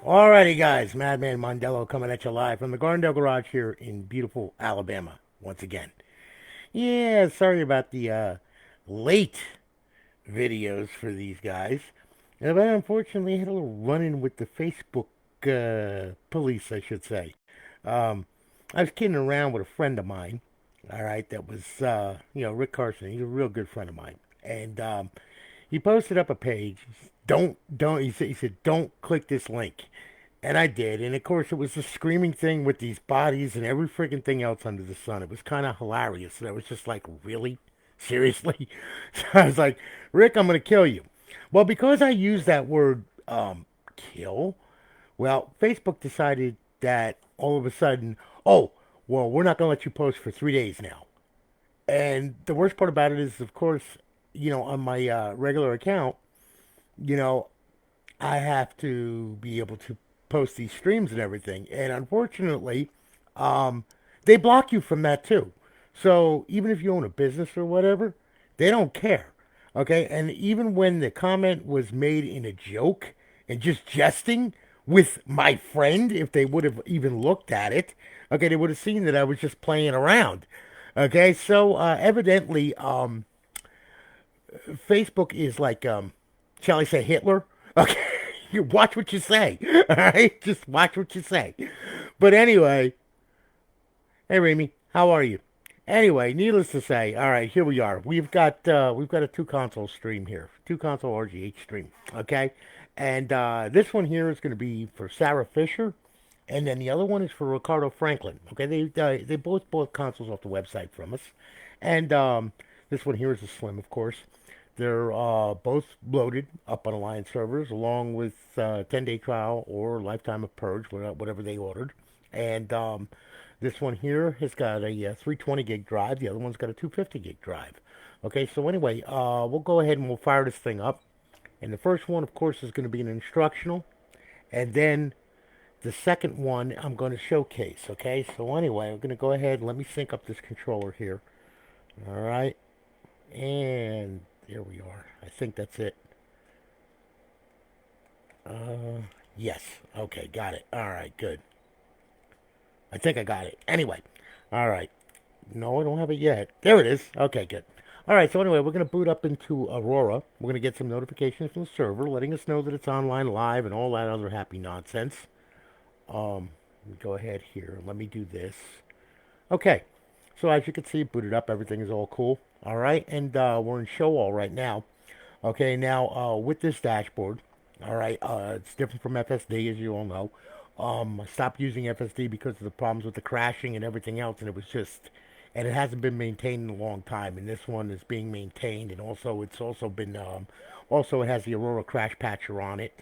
Alrighty, guys, Madman Mondello coming at you live from the Gardendale Garage here in beautiful Alabama once again. Yeah, sorry about the late videos for these guys. But unfortunately, I had a little run-in with the Facebook police, I should say. Um, I was kidding around with a friend of mine, all right, that was, Rick Carson. He's a real good friend of mine. And he posted up a page. He said, don't click this link. And I did. And of course, it was the screaming thing with these bodies and every freaking thing else under the sun. It was kind of hilarious. And I was just like, really? Seriously? So I was like, Rick, I'm going to kill you. Well, because I used that word, kill, well, Facebook decided that all of a sudden, oh, well, we're not going to let you post for 3 days now. And the worst part about it is, of course, on my regular account, you know, I have to be able to post these streams and everything. And unfortunately, um, they block you from that too. So even if you own a business or whatever, they don't care. Okay. And even when the comment was made in a joke and just jesting with my friend, if they would have even looked at it, okay, they would have seen that I was just playing around. Okay. So evidently, Facebook is like, shall I say, Hitler? Okay, you watch what you say. All right, just watch what you say. But anyway, hey Remy, how are you? Anyway, needless to say, all right, here we are. We've got a two console stream here, two console RGH stream. Okay, and this one here is going to be for Sarah Fischer, and then the other one is for Ricardo Franklin. Okay, they both bought consoles off the website from us, and this one here is a Slim, of course. They're both loaded up on Alliance servers, along with 10-day trial or lifetime of Purge, whatever they ordered. And this one here has got a 320 gig drive. The other one's got a 250 gig drive. Okay, so anyway, we'll go ahead and we'll fire this thing up. And the first one, of course, is going to be an instructional. And then the second one, I'm going to showcase. Okay, so anyway, I'm going to go ahead and let me sync up this controller here. All right. And there we are. I think that's it. Yes. Okay, got it. All right, good. I think I got it. Anyway, all right. No, I don't have it yet. There it is. Okay, good. All right, so anyway, we're going to boot up into Aurora. We're going to get some notifications from the server letting us know that it's online live and all that other happy nonsense. Let me go ahead here. Let me do this. Okay, so as you can see, booted up. Everything is all cool. All right, and we're in show all right now. Okay, now with this dashboard, all right, it's different from FSD, as you all know. I stopped using FSD because of the problems with the crashing and everything else, and and it hasn't been maintained in a long time. And this one is being maintained, and also it's also been, also it has the Aurora Crash Patcher on it.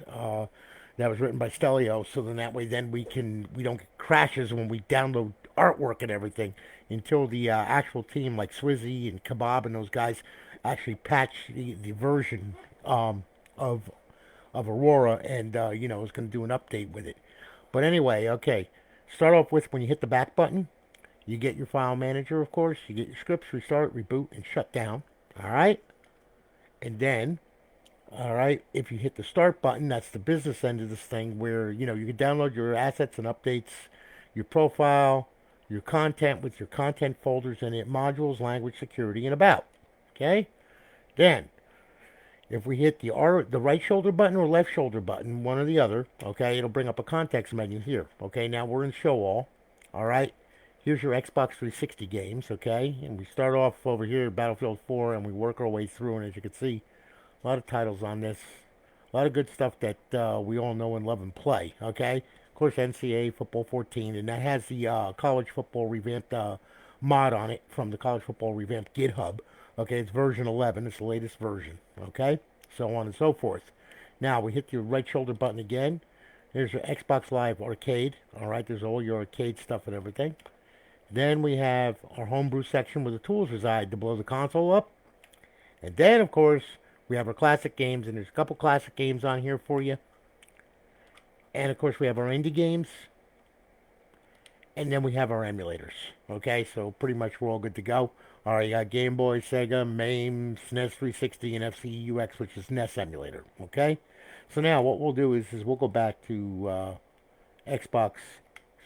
That was written by Stelio, so then that way then we don't get crashes when we download artwork and everything until the actual team like Swizzy and Kebab and those guys actually patch the version of Aurora and is going to do an update with it. But anyway, okay. Start off with when you hit the back button, you get your file manager, of course. You get your scripts, restart, reboot, and shut down. All right, and then all right, if you hit the start button, that's the business end of this thing where, you can download your assets and updates, your profile, your content with your content folders in it, modules, language, security, and about. Okay? Then, if we hit the right shoulder button or left shoulder button, one or the other, okay, it'll bring up a context menu here. Okay, now we're in show all. All right, here's your Xbox 360 games, okay? And we start off over here at Battlefield 4 and we work our way through, and as you can see, a lot of titles on this. A lot of good stuff that we all know and love and play. Okay, of course NCAA football 14, and that has the college football revamped mod on it from the college football revamped GitHub. Okay, it's version 11. It's the latest version. Okay, so on and so forth. Now we hit your right shoulder button again. There's your Xbox Live Arcade. All right, there's all your arcade stuff and everything. Then we have our homebrew section where the tools reside to blow the console up. And then, of course, we have our classic games, and there's a couple classic games on here for you. And, of course, we have our indie games. And then we have our emulators. Okay, so pretty much we're all good to go. All right, you got Game Boy, Sega, MAME, SNES 360, and FCUX, which is NES emulator. Okay, So now what we'll do is we'll go back to Xbox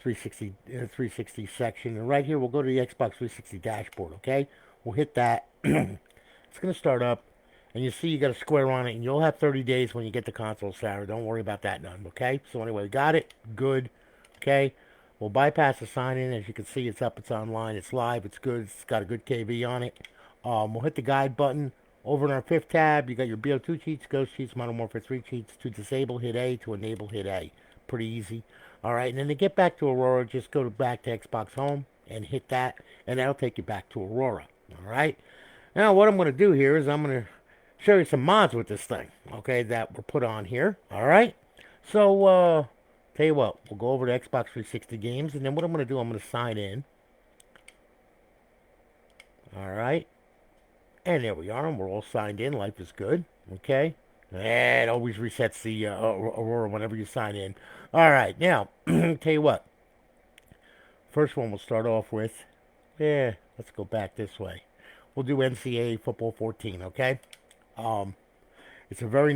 360 section, and right here we'll go to the Xbox 360 dashboard. Okay, we'll hit that. It's gonna start up, and you see you got a square on it, and you'll have 30 days when you get the console, Sarah. Don't worry about that none. Okay. So anyway, we got it. Good. Okay. We'll bypass the sign in. As you can see, it's up. It's online. It's live. It's good. It's got a good KV on it. We'll hit the guide button. Over in our fifth tab, you got your BO2 cheats, Ghost cheats, Modern Warfare 3 cheats. To disable, hit A. To enable, hit A. Pretty easy. All right, and then to get back to Aurora, just go back to Xbox Home and hit that, and that'll take you back to Aurora. All right. Now, what I'm going to do here is I'm going to show you some mods with this thing, okay, that were put on here. All right. So, tell you what, we'll go over to Xbox 360 games, and then what I'm going to do, I'm going to sign in. All right. And there we are, and we're all signed in. Life is good. Okay. It always resets the Aurora whenever you sign in. All right. Now, tell you what. First one we'll start off with. Yeah, let's go back this way. We'll do NCAA Football 14, okay? It's a very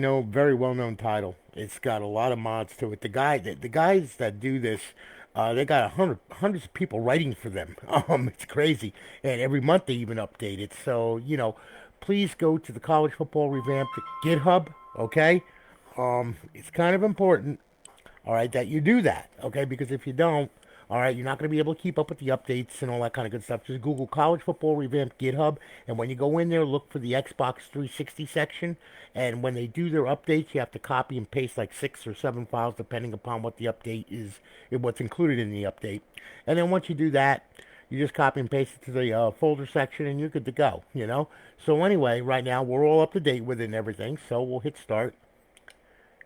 well known title. It's got a lot of mods to it. The guys that do this, they got hundreds of people writing for them. It's crazy, and every month they even update it. So please go to the College Football Revamped GitHub. Okay, it's kind of important. All right, that you do that. Okay, because if you don't, all right, you're not going to be able to keep up with the updates and all that kind of good stuff. Just Google College Football Revamped GitHub, and when you go in there, look for the Xbox 360 section. And when they do their updates, you have to copy and paste like 6 or 7 files, depending upon what the update is, what's included in the update. And then once you do that, you just copy and paste it to the folder section, and you're good to go. So anyway, right now we're all up to date with it and everything. So we'll hit start.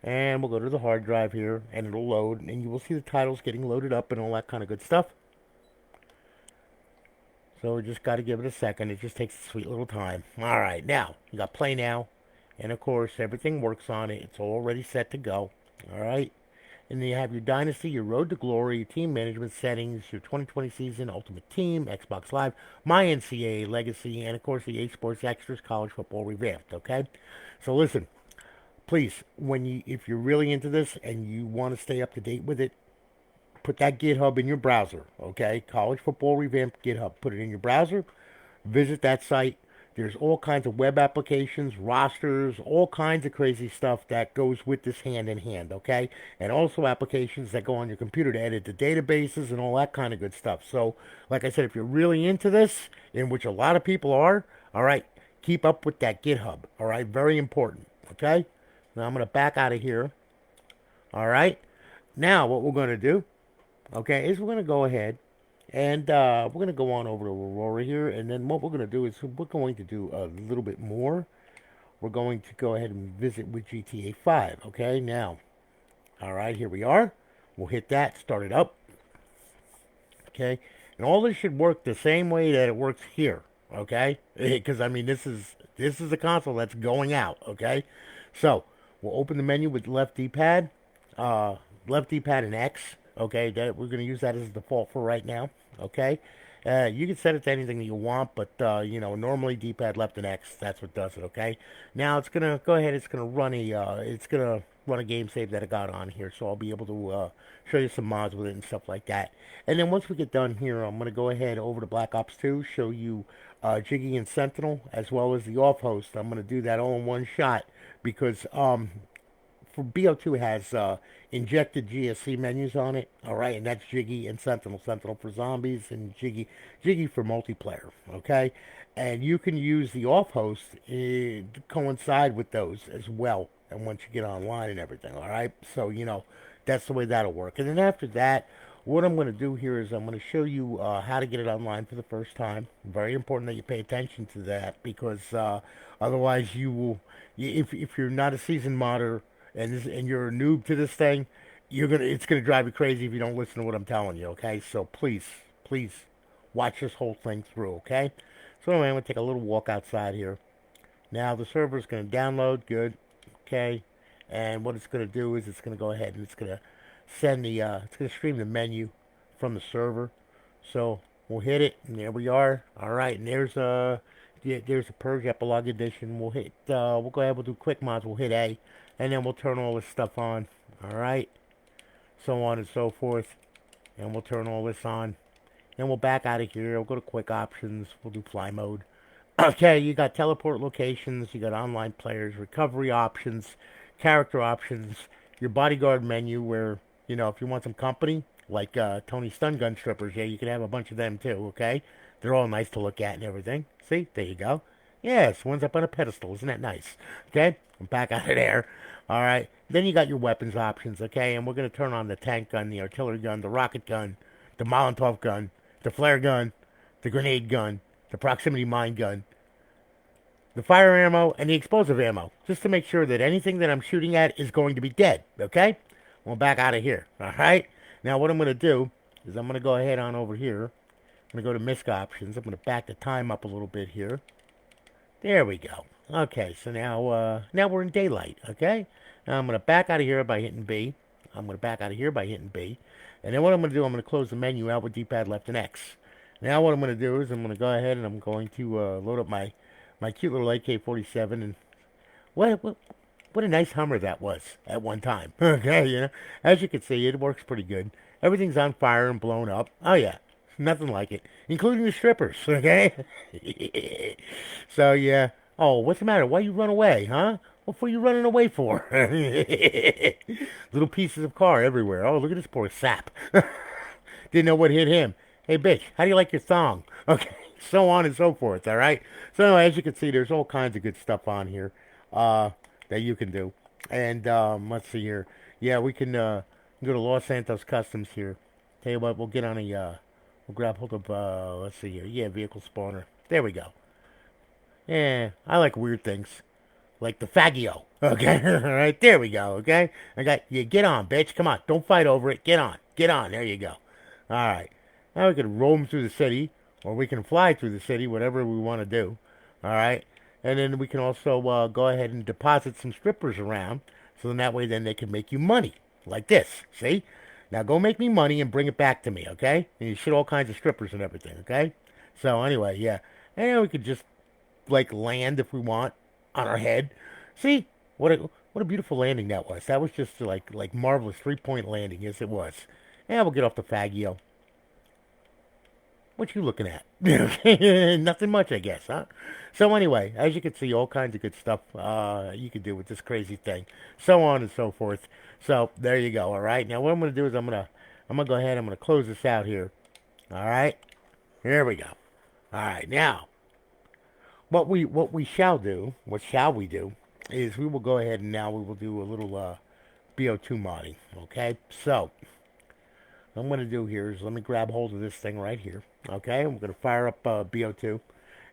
And we'll go to the hard drive here, and it'll load, and you will see the titles getting loaded up and all that kind of good stuff. So we just got to give it a second. It just takes a sweet little time. All right, now, you got play now, and of course, everything works on it. It's already set to go. All right. And then you have your Dynasty, your Road to Glory, your team management settings, your 2020 season, Ultimate Team, Xbox Live, My NCAA Legacy, and of course, the EA Sports Extras, College Football Revamped, okay? So listen. Please, if you're really into this and you want to stay up to date with it, put that GitHub in your browser, okay? College Football Revamped GitHub. Put it in your browser. Visit that site. There's all kinds of web applications, rosters, all kinds of crazy stuff that goes with this hand in hand, okay? And also applications that go on your computer to edit the databases and all that kind of good stuff. So, like I said, if you're really into this, in which a lot of people are, all right, keep up with that GitHub, all right? Very important, okay? Now I'm going to back out of here. All right. Now what we're going to do, okay, is we're going to go ahead and we're going to go on over to Aurora here. And then what we're going to do is we're going to do a little bit more. We're going to go ahead and visit with GTA 5. Okay. Now, all right, here we are. We'll hit that. Start it up. Okay. And all this should work the same way that it works here. Okay. Because, I mean, this is a console that's going out. Okay. So, we'll open the menu with left D-pad, and X. Okay, that we're going to use that as a default for right now. Okay, you can set it to anything that you want, but normally D-pad left and X. That's what does it. Okay. Now it's gonna go ahead. It's gonna run a game save that I got on here, so I'll be able to show you some mods with it and stuff like that. And then once we get done here, I'm gonna go ahead over to Black Ops 2, show you Jiggy and Sentinel as well as the offhost. I'm gonna do that all in one shot because for BO2 has injected GSC menus on it. All right, and that's Jiggy and Sentinel. Sentinel for zombies and Jiggy for multiplayer. Okay, and you can use the offhost to coincide with those as well. And once you get online and everything, all right. So that's the way that'll work. And then after that, what I'm going to do here is I'm going to show you how to get it online for the first time. Very important that you pay attention to that because otherwise you will, if you're not a seasoned modder and you're a noob to this thing, it's gonna drive you crazy if you don't listen to what I'm telling you. Okay, so please watch this whole thing through. Okay, so anyway, I'm gonna take a little walk outside here. Now the server's gonna download. Good. Okay, and what it's gonna do is it's gonna go ahead and it's gonna it's gonna stream the menu from the server. So we'll hit it, and there we are. All right, and there's a Purge Epilogue Edition. We'll go ahead. We'll do quick mods. We'll hit A. and then we'll turn all this stuff on. All right, so on and so forth, and we'll turn all this on. Then we'll back out of here. We'll go to quick options. We'll do fly mode. Okay, you got teleport locations, you got online players, recovery options, character options, your bodyguard menu where, if you want some company, like Tony Stun Gun Strippers, yeah, you can have a bunch of them too, okay? They're all nice to look at and everything. See, there you go. Yes, one's up on a pedestal. Isn't that nice? Okay, I'm back out of there. All right, then you got your weapons options, okay? And we're going to turn on the tank gun, the artillery gun, the rocket gun, the Molotov gun, the flare gun, the grenade gun, the proximity mine gun, the fire ammo, and the explosive ammo, just to make sure that anything that I'm shooting at is going to be dead, okay? We're back out of here, all right? Now what I'm going to do is I'm going to go ahead on over here. I'm going to go to misc options. I'm going to back the time up a little bit here. There we go. Okay, so now we're in daylight, okay? Now I'm going to back out of here by hitting B. I'm going to back out of here by hitting B. And then what I'm going to do, I'm going to close the menu out with D-pad left and X. Now what I'm going to do is I'm going to go ahead and I'm going to load up my cute little AK-47, and what a nice Hummer that was at one time. Okay, as you can see, it works pretty good. Everything's on fire and blown up. Oh yeah, nothing like it, including the strippers. Okay, so yeah. Oh, what's the matter? Why you run away, huh? What are you running away for? Little pieces of car everywhere. Oh, look at this poor sap. Didn't know what hit him. Hey, bitch, how do you like your thong? Okay, so on and so forth, all right? So anyway, as you can see, there's all kinds of good stuff on here that you can do. And let's see here. Yeah, we can go to Los Santos Customs here. Tell you what, we'll get on we'll grab hold of, let's see here. Yeah, vehicle spawner. There we go. Yeah, I like weird things. Like the Faggio. Okay, all right, there we go, okay? I got you. Get on, bitch. Come on, don't fight over it. Get on. Get on. There you go. All right. Now we can roam through the city, or we can fly through the city, whatever we want to do. All right. And then we can also go ahead and deposit some strippers around, so then that way then they can make you money, like this. See? Now go make me money and bring it back to me, okay? And you shit all kinds of strippers and everything, okay? So anyway, yeah. And then we could just like land if we want on our head. See? What a beautiful landing that was. That was just like marvelous 3-point landing. Yes, it was. And we'll get off the Faggio. What you looking at? Nothing much, I guess, huh? So anyway, as you can see, all kinds of good stuff you can do with this crazy thing, so on and so forth. So there you go. All right. Now what I'm gonna do is I'm gonna go ahead. I'm gonna close this out here. All right. Here we go. All right. Now, what shall we do is we will go ahead and now we will do a little BO2 modding. Okay. So what I'm going to do here is let me grab hold of this thing right here. Okay, I'm going to fire up BO2,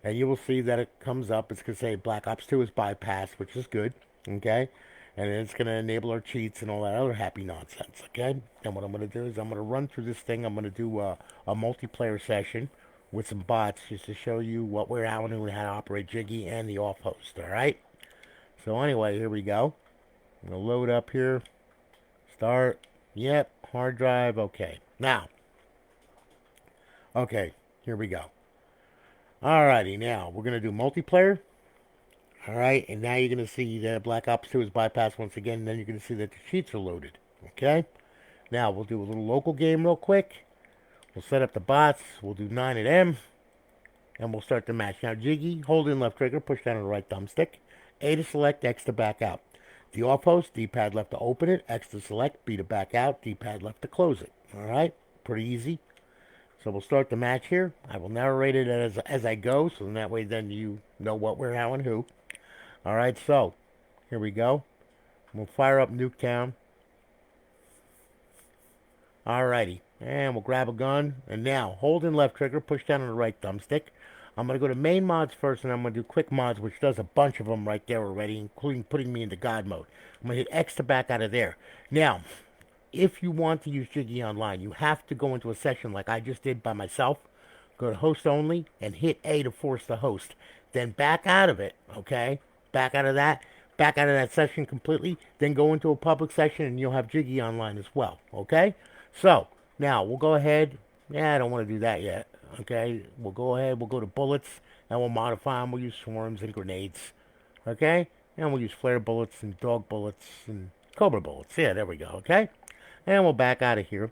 and you will see that it comes up. It's going to say Black Ops 2 is bypassed, which is good. Okay, and then it's going to enable our cheats and all that other happy nonsense. Okay, and what I'm going to do is I'm going to run through this thing. I'm going to do a multiplayer session with some bots just to show you what we're out and how to operate Jiggy and the off host. All right. So anyway, here we go. I'm going to load up here. Start. Yep. Hard drive. Okay. Now. Okay. Here we go. Alrighty. Now, we're going to do multiplayer. Alright. And now you're going to see that Black Ops 2 is bypassed once again. And then you're going to see that the cheats are loaded. Okay. Now, we'll do a little local game real quick. We'll set up the bots. We'll do 9 of them. And we'll start the match. Now, Jiggy, hold in left trigger. Push down on the right thumbstick. A to select. X to back out. The off host, D-pad left to open it, X to select, B to back out, D-pad left to close it. Alright, pretty easy. So we'll start the match here. I will narrate it as I go, so that way then you know what, where, how, and who. Alright, so, here we go. We'll fire up Nuketown. Alrighty, and we'll grab a gun, and now, hold in left trigger, push down on the right thumbstick. I'm going to go to main mods first, and I'm going to do quick mods, which does a bunch of them right there already, including putting me into God mode. I'm going to hit X to back out of there. Now, if you want to use Jiggy Online, you have to go into a session like I just did by myself. Go to host only, and hit A to force the host. Then back out of it, okay? Back out of that session completely. Then go into a public session, and you'll have Jiggy Online as well, okay? So, now, we'll go ahead. Yeah, I don't want to do that yet. Okay, we'll go ahead, we'll go to bullets, and we'll modify them. We'll use swarms and grenades. Okay, And we'll use flare bullets and dog bullets and cobra bullets. Yeah, there we go, okay? And we'll back out of here,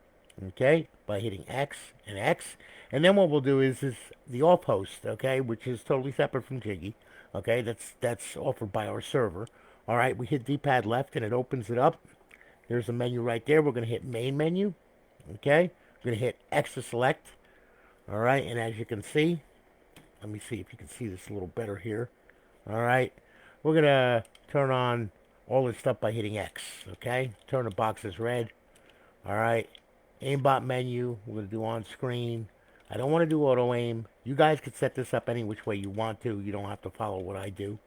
okay, by hitting X and X. And then what we'll do is the off host, okay, which is totally separate from Jiggy, okay? That's offered by our server. All right, we hit D-pad left and it opens it up. There's a menu right there. We're going to hit main menu, okay? We're going to hit X to select, all right? And as you can see, let me see if you can see this a little better here. All right, we're going to turn on all this stuff by hitting X, okay? Turn the boxes red. All right, aimbot menu, we're going to do on screen. I don't want to do auto aim. You guys can set this up any which way you want to. You don't have to follow what I do.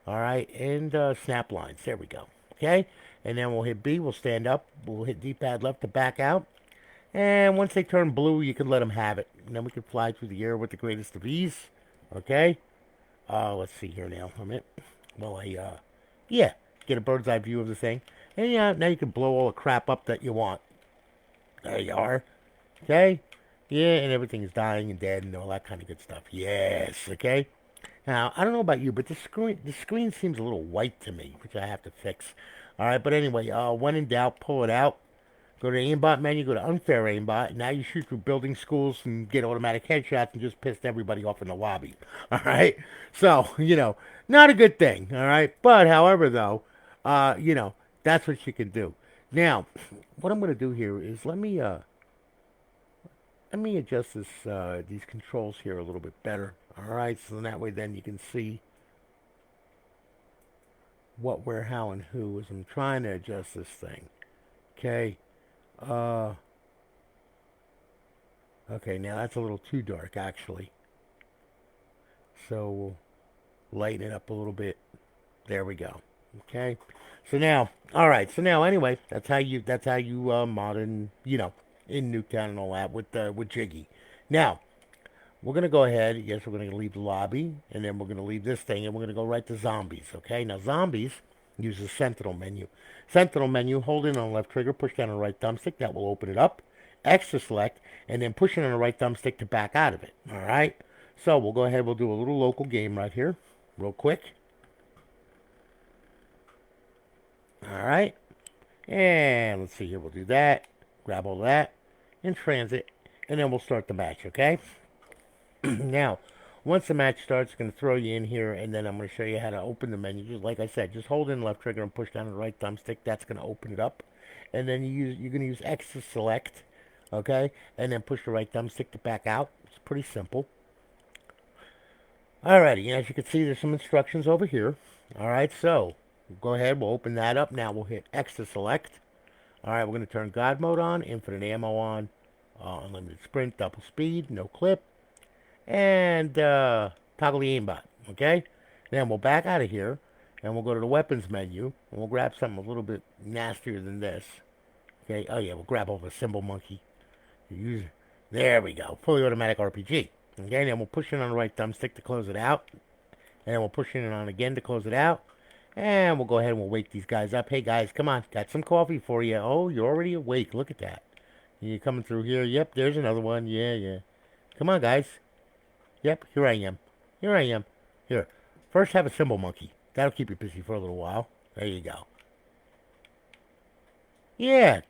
All right, and snap lines. There we go. Okay, and then we'll hit B. We'll stand up. We'll hit D-pad left to back out. And once they turn blue, you can let them have it. And then we can fly through the air with the greatest of ease. Okay. Let's see here now. A minute. Well, yeah, get a bird's eye view of the thing. And yeah, now you can blow all the crap up that you want. There you are. Okay? Yeah, and everything is dying and dead and all that kind of good stuff. Yes, okay? Now, I don't know about you, but the screen seems a little white to me, which I have to fix. All right, but anyway, when in doubt, pull it out. Go to the aimbot menu, go to unfair aimbot. Now you shoot through building schools and get automatic headshots and just pissed everybody off in the lobby. All right? So, not a good thing. All right? But, however, though, that's what you can do. Now, what I'm going to do here is let me adjust these controls here a little bit better. All right, so that way then you can see what, where, how, and who as I'm trying to adjust this thing. Okay. Okay, now that's a little too dark actually. So we'll lighten it up a little bit. There we go. Okay. So now, all right. So now, anyway, that's how you mod in, in Nuketown and all that with Jiggy. Now, we're gonna go ahead. Yes, we're gonna leave the lobby, and then we're gonna leave this thing, and we're gonna go right to zombies. Okay. Now, zombies uses Sentinel menu. Sentinel menu. Hold in on the left trigger, push down on the right thumbstick. That will open it up. X to select, and then push in on the right thumbstick to back out of it. All right. So we'll go ahead. We'll do a little local game right here, real quick. All right. And let's see here. We'll do that. Grab all that in transit. And then we'll start the match, okay? Now, once the match starts, it's going to throw you in here. And then I'm going to show you how to open the menu. Just like I said, just hold in the left trigger and push down the right thumbstick. That's going to open it up. And then you're going to use X to select, okay? And then push the right thumbstick to back out. It's pretty simple. Alrighty, as you can see, there's some instructions over here. Alright, so go ahead, we'll open that up. Now we'll hit X to select. Alright, we're going to turn God mode on, infinite ammo on, unlimited sprint, double speed, no clip, and toggle the aimbot, okay? Then we'll back out of here, and we'll go to the weapons menu, and we'll grab something a little bit nastier than this. Okay, oh yeah, we'll grab over a symbol monkey. There we go, fully automatic RPG. Okay, then we'll push in on the right thumbstick to close it out. And then we'll push in and on again to close it out. And we'll go ahead and we'll wake these guys up. Hey guys, come on. Got some coffee for you. Oh, you're already awake. Look at that. You're coming through here. Yep, there's another one. Yeah. Come on, guys. Yep, here I am. Here. First have a symbol monkey. That'll keep you busy for a little while. There you go. Yeah,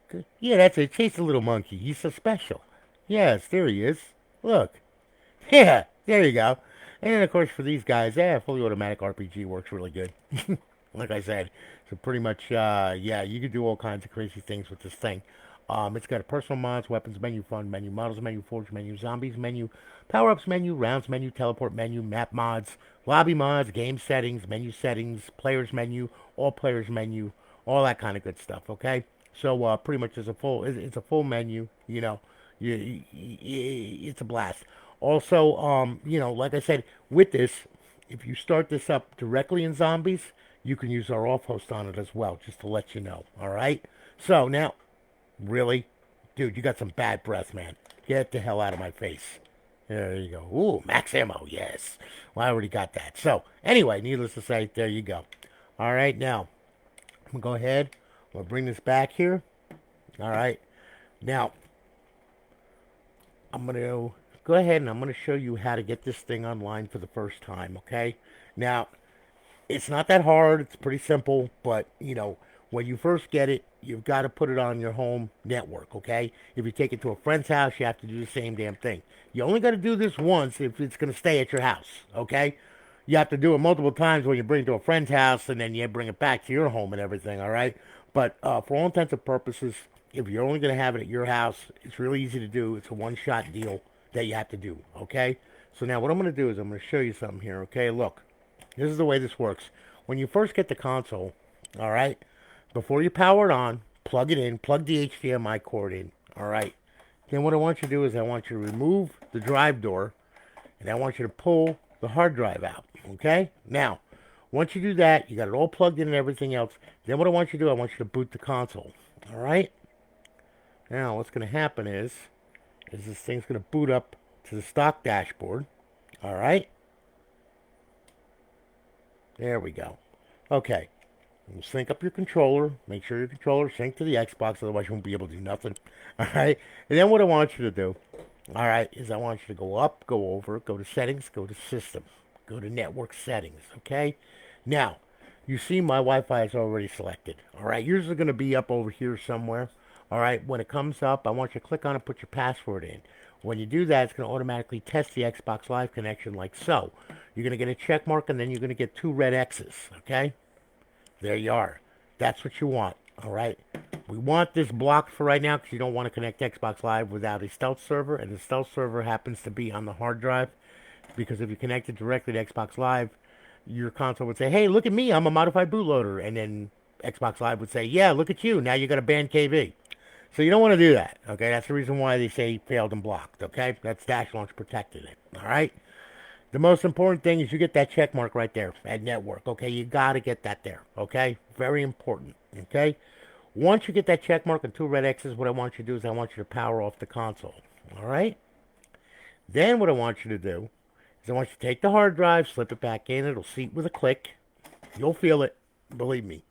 that's it. Chase the little monkey. He's so special. Yes, there he is. Look. Yeah, there you go. And then, of course, for these guys, fully automatic RPG works really good. Like I said, so pretty much, you can do all kinds of crazy things with this thing. It's got a personal mods, weapons menu, fun menu, models menu, forge menu, zombies menu, power-ups menu, rounds menu, teleport menu, map mods, lobby mods, game settings, players menu, all players menu, all that kind of good stuff. Okay, so pretty much it's a full menu. It's a blast. Also, like I said, with this, if you start this up directly in zombies, you can use our off host on it as well, just to let you know. All right. So now, really, dude, you got some bad breath, man. Get the hell out of my face. There you go. Ooh, max ammo. Yes. Well, I already got that. So anyway, needless to say, there you go. All right. Now, I'm gonna go ahead. We'll bring this back here. All right. Now, I'm gonna go ahead and I'm going to show you how to get this thing online for the first time, okay? Now, It's not that hard. It's pretty simple, but you know, when you first get it, you've got to put it on your home network, okay? If you take it to a friend's house, you have to do the same damn thing. You only got to do this once if it's going to stay at your house, okay? You have to do it multiple times when you bring it to a friend's house and then you bring it back to your home and everything, all right? But for all intents and purposes, if you're only going to have it at your house, it's really easy to do. It's a one-shot deal that you have to do, okay? So now what I'm going to do is I'm going to show you something here, okay? Look, this is the way this works. When you first get the console, all right, before you power it on, plug it in, plug the HDMI cord in, all right. Then what I want you to do is I want you to remove the drive door, and I want you to pull the hard drive out, okay? Now, once you do that, you got it all plugged in and everything else. Then what I want you to do, I want you to boot the console, all right? Now, what's going to happen is this thing's going to boot up to the stock dashboard, all right? There we go. Okay. Sync up your controller. Make sure your controller sync to the Xbox, otherwise you won't be able to do nothing. All right. And then what I want you to do, all right, is I want you to go up, go over, go to settings, go to system, go to network settings. Okay. Now, you see my Wi-Fi is already selected. All right. Yours is going to be up over here somewhere. All right. When it comes up, I want you to click on it, put your password in. When you do that, it's going to automatically test the Xbox Live connection like so. You're going to get a check mark, and then you're going to get 2 red X's. Okay. There you are. That's what you want, all right? We want this blocked for right now because you don't want to connect Xbox Live without a stealth server, and the stealth server happens to be on the hard drive because if you connect it directly to Xbox Live, your console would say, hey, look at me, I'm a modified bootloader, and then Xbox Live would say, yeah, look at you, now you got a banned KV. So you don't want to do that, okay? That's the reason why they say failed and blocked, okay? That's Dash Launch protected it, all right? The most important thing is you get that check mark right there at network. Okay, you got to get that there. Okay, very important. Okay, once you get that check mark and 2 red X's, what I want you to do is I want you to power off the console. All right. Then what I want you to do is I want you to take the hard drive, slip it back in. It'll seat with a click. You'll feel it. Believe me.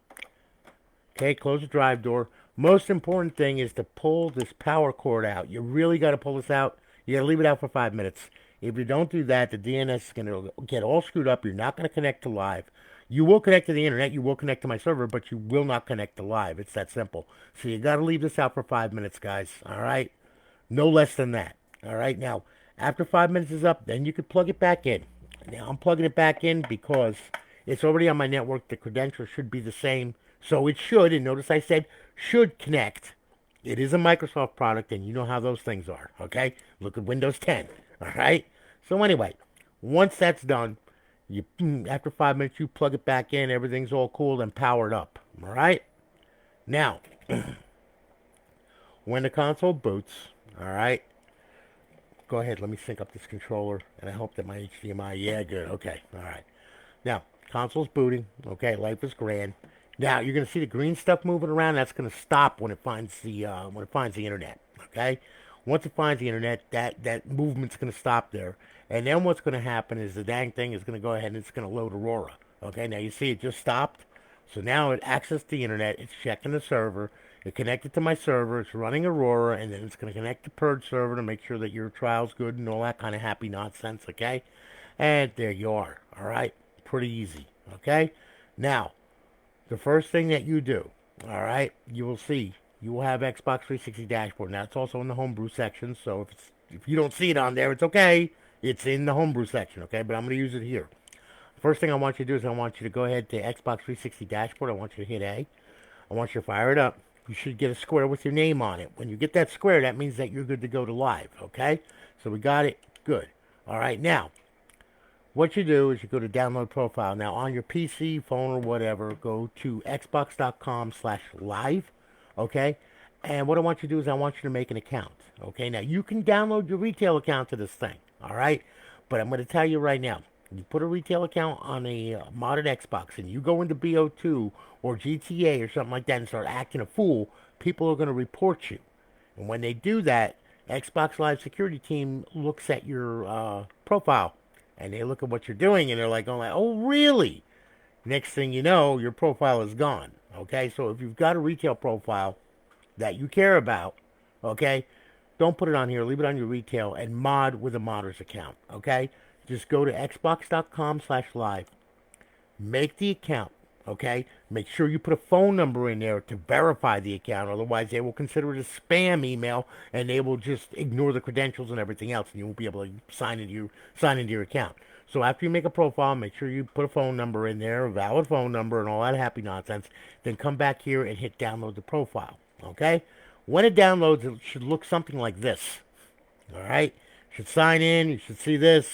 Okay, close the drive door. Most important thing is to pull this power cord out. You really got to pull this out. You got to leave it out for 5 minutes. If you don't do that, the DNS is going to get all screwed up. You're not going to connect to live. You will connect to the internet. You will connect to my server, but you will not connect to live. It's that simple. So you got to leave this out for 5 minutes, guys. All right? No less than that. All right? Now, after 5 minutes is up, then you could plug it back in. Now, I'm plugging it back in because it's already on my network. The credentials should be the same. So it should, and notice I said should connect. It is a Microsoft product, and you know how those things are, okay? Look at Windows 10, all right? So anyway, once that's done, you after 5 minutes, you plug it back in. Everything's all cool and powered up, all right? Now, when the console boots, all right, go ahead. Let me sync up this controller, and I hope that my HDMI, yeah, good, okay, all right. Now, console's booting, okay, life is grand. Now you're going to see the green stuff moving around. That's going to stop when it finds the internet. Okay, once it finds the internet, that movement's going to stop there. And then what's going to happen is the dang thing is going to go ahead and it's going to load Aurora. Okay, now you see it just stopped. So now it accessed the internet. It's checking the server. It connected to my server. It's running Aurora, and then it's going to connect to Purge server to make sure that your trial's good and all that kind of happy nonsense. Okay, and there you are. All right, pretty easy. Okay, now. The first thing that you do, all right, you will see, you will have Xbox 360 dashboard. Now, it's also in the homebrew section, so if you don't see it on there, it's okay. It's in the homebrew section, okay, but I'm going to use it here. First thing I want you to do is I want you to go ahead to Xbox 360 dashboard. I want you to hit A. I want you to fire it up. You should get a square with your name on it. When you get that square, that means that you're good to go to live, okay? So we got it. Good. All right, now. What you do is you go to download profile. Now on your PC, phone, or whatever, go to xbox.com/live, okay? And what I want you to do is I want you to make an account, okay? Now you can download your retail account to this thing, all right? But I'm going to tell you right now, you put a retail account on a modded Xbox and you go into BO2 or GTA or something like that and start acting a fool, people are going to report you. And when they do that, Xbox Live security team looks at your profile. And they look at what you're doing and they're like, oh, really? Next thing you know, your profile is gone. Okay, so if you've got a retail profile that you care about, okay, don't put it on here. Leave it on your retail and mod with a modder's account. Okay, just go to xbox.com/live. make the account, okay? Make sure you put a phone number in there to verify the account. Otherwise, they will consider it a spam email, and they will just ignore the credentials and everything else, and you won't be able to sign into your account. So after you make a profile, make sure you put a phone number in there, a valid phone number, and all that happy nonsense. Then come back here and hit download the profile, okay? When it downloads, it should look something like this. All right? You should sign in. You should see this.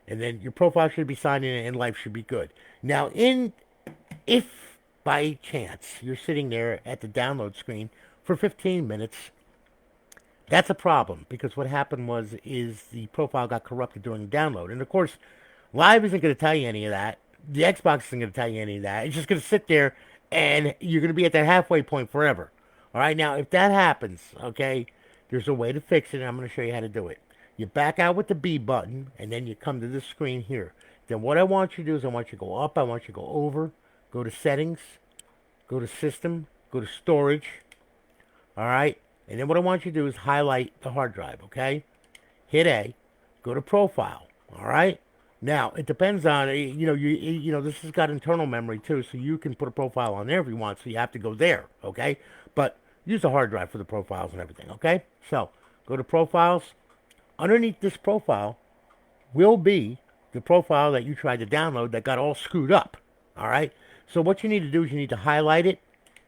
And then your profile should be signed in and life should be good. Now, if by chance you're sitting there at the download screen for 15 minutes, that's a problem because what happened is the profile got corrupted during the download. And of course, Live isn't going to tell you any of that. The Xbox isn't going to tell you any of that. It's just going to sit there and you're going to be at that halfway point forever. All right, now if that happens, okay, there's a way to fix it, and I'm going to show you how to do it. You back out with the B button, and then you come to this screen here. Then what I want you to do is I want you to go up, I want you to go over, go to settings, go to system, go to storage, all right? And then what I want you to do is highlight the hard drive, okay? Hit A, go to profile, all right? Now, it depends on, this has got internal memory too, so you can put a profile on there if you want, so you have to go there, okay? But use the hard drive for the profiles and everything, okay? So, go to profiles. Underneath this profile will be the profile that you tried to download that got all screwed up, all right? So what you need to do is you need to highlight it,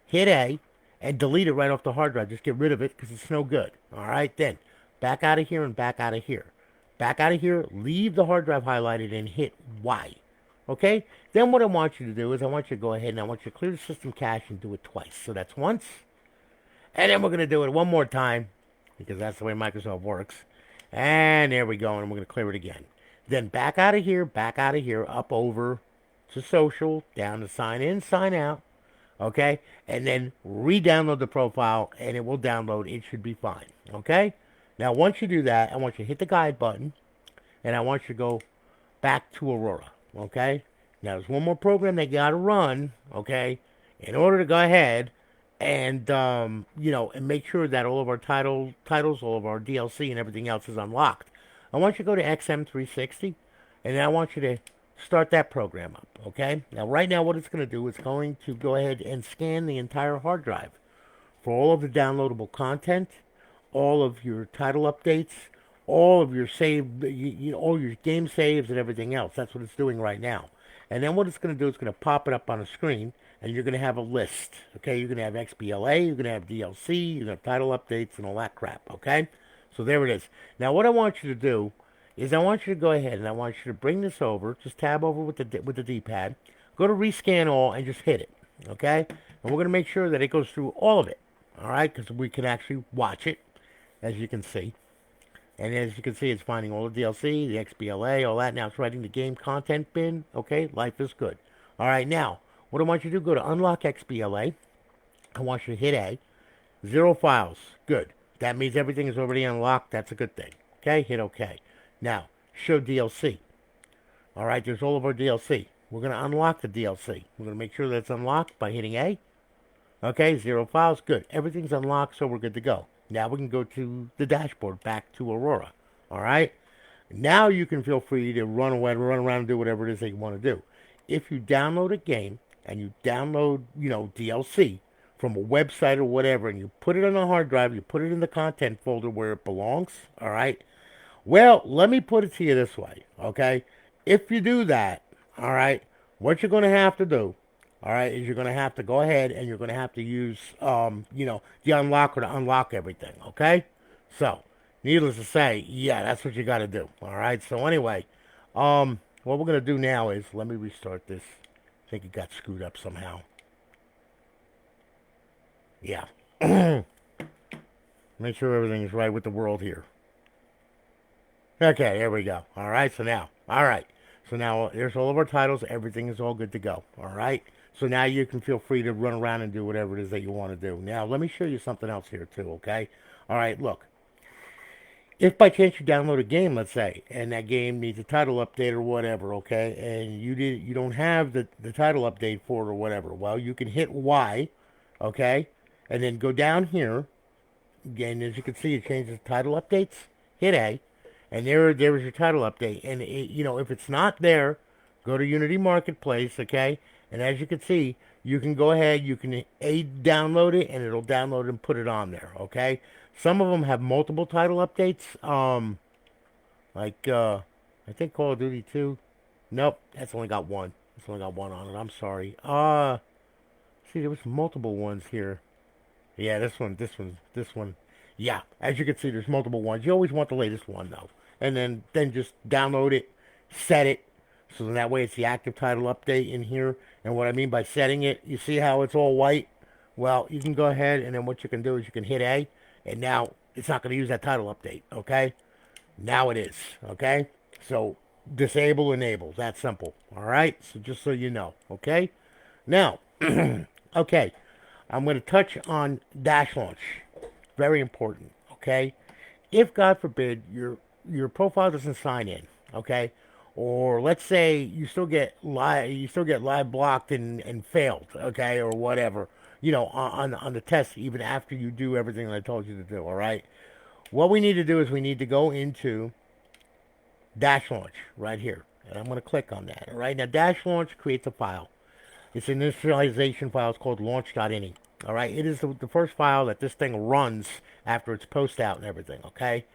hit A, and delete it right off the hard drive. Just get rid of it because it's no good, all right? Then, back out of here and back out of here. Back out of here, leave the hard drive highlighted and hit Y. Okay? Then what I want you to do is I want you to go ahead and I want you to clear the system cache and do it twice. So that's once. And then we're going to do it one more time because that's the way Microsoft works. And there we go. And we're going to clear it again. Then back out of here, up over to social, down to sign in, sign out. Okay? And then re-download the profile and it will download. It should be fine. Okay? Now, once you do that, I want you to hit the guide button, and I want you to go back to Aurora, okay? Now, there's one more program they got to run, okay, in order to go ahead and, and make sure that all of our titles, all of our DLC and everything else is unlocked. I want you to go to XM360, and then I want you to start that program up, okay? Now, right now, what it's going to do is going to go ahead and scan the entire hard drive for all of the downloadable content, all of your title updates, all of your all your game saves and everything else. That's what it's doing right now. And then what it's going to do is going to pop it up on a screen, and you're going to have a list. Okay, you're going to have XBLA, you're going to have DLC, you're going to have title updates and all that crap. Okay, so there it is. Now what I want you to do is I want you to go ahead and I want you to bring this over. Just tab over with the D-pad. Go to rescan all and just hit it. Okay, and we're going to make sure that it goes through all of it. All right, because we can actually watch it, as you can see. And as you can see, it's finding all the DLC, the XBLA, all that. Now it's writing the game content bin. Okay, life is good. All right, now, what I want you to do, go to Unlock XBLA. I want you to hit A. 0 files. Good. That means everything is already unlocked. That's a good thing. Okay, hit OK. Now, show DLC. All right, there's all of our DLC. We're going to unlock the DLC. We're going to make sure that it's unlocked by hitting A. Okay, 0 files. Good. Everything's unlocked, so we're good to go. Now we can go to the dashboard, back to Aurora. All right? Now you can feel free to run around and do whatever it is that you want to do. If you download a game and you download, DLC from a website or whatever, and you put it on a hard drive, you put it in the content folder where it belongs, all right? Well, let me put it to you this way, okay? If you do that, all right, what you're going to have to do, all right, is you're going to have to go ahead and you're going to have to use, the unlocker to unlock everything, okay? So, needless to say, yeah, that's what you got to do, all right? So anyway, what we're going to do now is, let me restart this. I think it got screwed up somehow. Yeah. Make sure everything's right with the world here. Okay, there we go. All right, so now, all right. So now, there's all of our titles. Everything is all good to go, all right? So now you can feel free to run around and do whatever it is that you want to do. Now, let me show you something else here, too, okay? All right, look. If by chance you download a game, let's say, and that game needs a title update or whatever, okay, and you don't have the title update for it or whatever, well, you can hit Y, okay, and then go down here. Again, as you can see, it changes title updates. Hit A, and there is your title update. And, if it's not there, Go to Unity Marketplace, okay? And as you can see, you can go ahead, you can download it, and it'll download and put it on there, okay? Some of them have multiple title updates, like, I think Call of Duty 2. Nope, that's only got one. It's only got one on it. I'm sorry. See, there was multiple ones here. Yeah, this one. Yeah, as you can see, there's multiple ones. You always want the latest one though, and then just download it, set it, so then that way it's the active title update in here. And what I mean by setting it, you see how it's all white? Well, you can go ahead and then what you can do is you can hit A, and now it's not going to use that title update. Okay, now it is. Okay, so disable, enable. That simple. All right. So just so you know. Okay. Now, okay. I'm going to touch on dash launch. Very important, okay? If God forbid your profile doesn't sign in, okay? Or let's say you still get live blocked and failed, okay, or whatever, on the test even after you do everything that I told you to do, all right? What we need to do is we need to go into dash launch right here. And I'm going to click on that. All right. Now dash launch creates a file. It's an initialization file. It's called launch.ini. All right. It is the first file that this thing runs after it's post out and everything. Okay.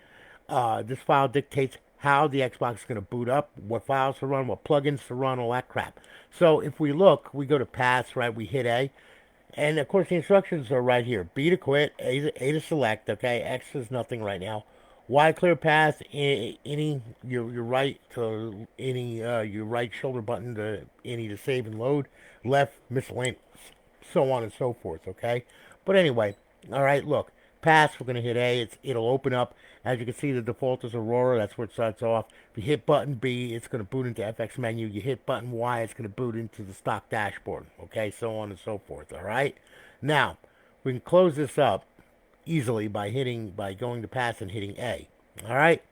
This file dictates how the Xbox is going to boot up, what files to run, what plugins to run, all that crap. So if we look, we go to paths, right? We hit A. And of course, the instructions are right here. B to quit, A to select. Okay. X is nothing right now. Y clear path, any your right to any your right shoulder button to any to save and load, left miscellaneous, so on and so forth. Okay, but anyway, all right. Look, pass. We're gonna hit A. It'll open up. As you can see, the default is Aurora. That's where it starts off. If you hit button B, it's gonna boot into FX menu. You hit button Y, it's gonna boot into the stock dashboard. Okay, so on and so forth. All right. Now we can close this up easily by going to pass and hitting A. All right.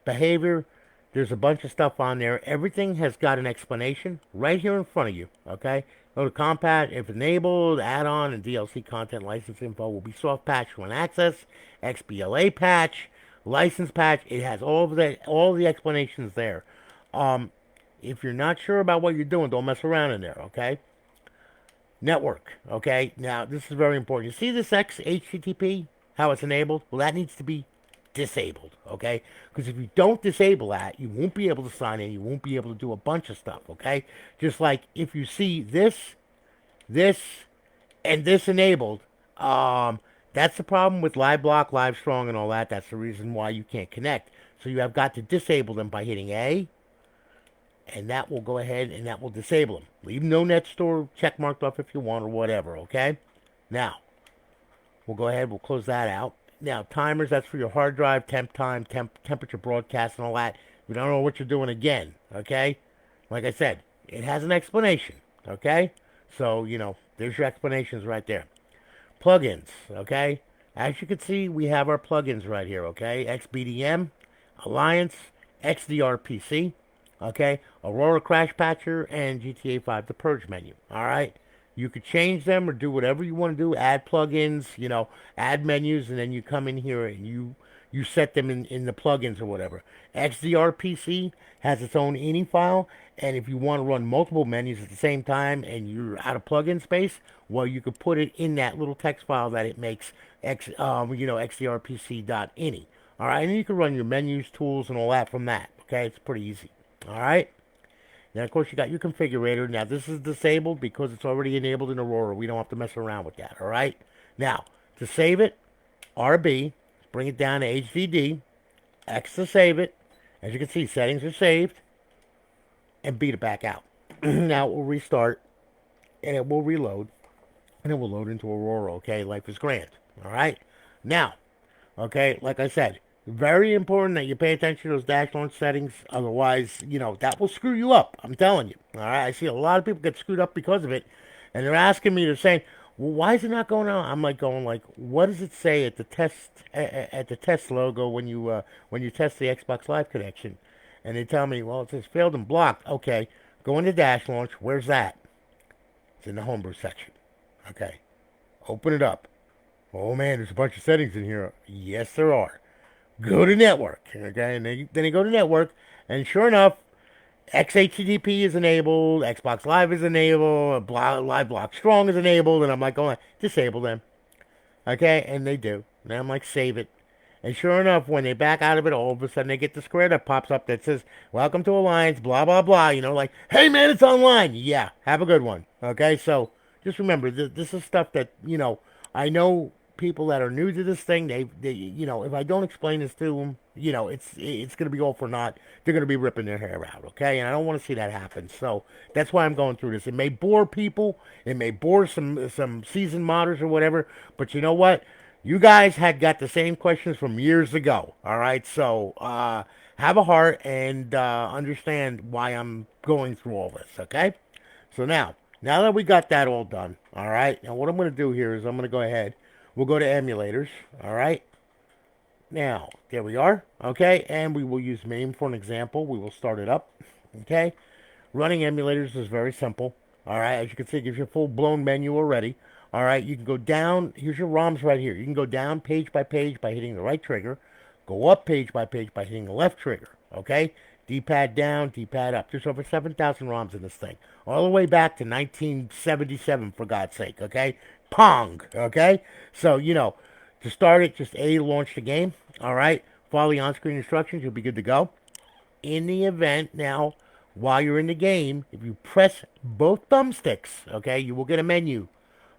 Behavior. There's a bunch of stuff on there. Everything has got an explanation right here in front of you. Okay. Go to Compat. If enabled, add-on and DLC content license info will be soft patch when access. XBLA patch, license patch. It has all the explanations there. If you're not sure about what you're doing, don't mess around in there. Okay. Network. Okay. Now this is very important. You see this HTTP? How it's enabled? Well, that needs to be disabled, okay? Because if you don't disable that, you won't be able to sign in. You won't be able to do a bunch of stuff, okay? Just like if you see this, and this enabled, that's the problem with Live Block, Live Strong, and all that. That's the reason why you can't connect. So you have got to disable them by hitting A, and that will go ahead and that will disable them. Leave no net store check marked off if you want or whatever, okay? Now, we'll go ahead, we'll close that out. Now, timers, that's for your hard drive, temp time, temperature broadcast, and all that. You don't know what you're doing again, okay? Like I said, it has an explanation, okay? So, there's your explanations right there. Plugins, okay? As you can see, we have our plugins right here, okay? XBDM, Alliance, XDRPC, okay? Aurora Crash Patcher, and GTA 5, the Purge menu, all right? You could change them or do whatever you want to do. Add plugins, add menus, and then you come in here and you set them in the plugins or whatever. XDRPC has its own ini file, and if you want to run multiple menus at the same time and you're out of plugin space, well, you could put it in that little text file that it makes, xdrpc.ini. All right, and you can run your menus, tools, and all that from that. Okay, it's pretty easy. All right. Now, of course, you got your configurator. Now, this is disabled because it's already enabled in Aurora. We don't have to mess around with that, all right? Now, to save it, RB, bring it down to HDD, X to save it. As you can see, settings are saved, and beat it back out. Now, it will restart, and it will reload, and it will load into Aurora, okay? Life is grand, all right? Now, okay, like I said, very important that you pay attention to those dash launch settings. Otherwise, that will screw you up. I'm telling you. All right. I see a lot of people get screwed up because of it. And they're asking me, they're saying, well, why is it not going on? I'm like, what does it say at the test logo when you test the Xbox Live connection? And they tell me, well, it says failed and blocked. Okay. Go into dash launch. Where's that? It's in the homebrew section. Okay. Open it up. Oh, man, there's a bunch of settings in here. Yes, there are. Go to network, okay? And then you go to network, and sure enough, XHTTP is enabled, Xbox Live is enabled, Live Block Strong is enabled, and I'm like, going, disable them. Okay, and they do. And I'm like, save it. And sure enough, when they back out of it, all of a sudden they get the square that pops up that says, welcome to Alliance, blah, blah, blah. You know, like, hey man, it's online. Yeah, have a good one. Okay, so just remember, this is stuff that, I know people that are new to this thing, if I don't explain this to them, it's going to be all for naught. They're going to be ripping their hair out, okay? And I don't want to see that happen. So that's why I'm going through this. It may bore people. It may bore some seasoned modders or whatever. But you know what? You guys had got the same questions from years ago, all right? So have a heart and understand why I'm going through all this, okay? So now that we got that all done, all right? Now what I'm going to do here is I'm going to go ahead. We'll go to emulators, all right? Now, there we are, okay? And we will use MAME for an example. We will start it up, okay? Running emulators is very simple, all right? As you can see, it gives you a full-blown menu already, all right? You can go down. Here's your ROMs right here. You can go down page by page by hitting the right trigger. Go up page by page by hitting the left trigger, okay? D-pad down, D-pad up. There's over 7,000 ROMs in this thing. All the way back to 1977, for God's sake, okay? Pong, okay? So, to start it, just A, launch the game, all right? Follow the on-screen instructions, you'll be good to go. In the event, now, while you're in the game, if you press both thumbsticks, okay, you will get a menu.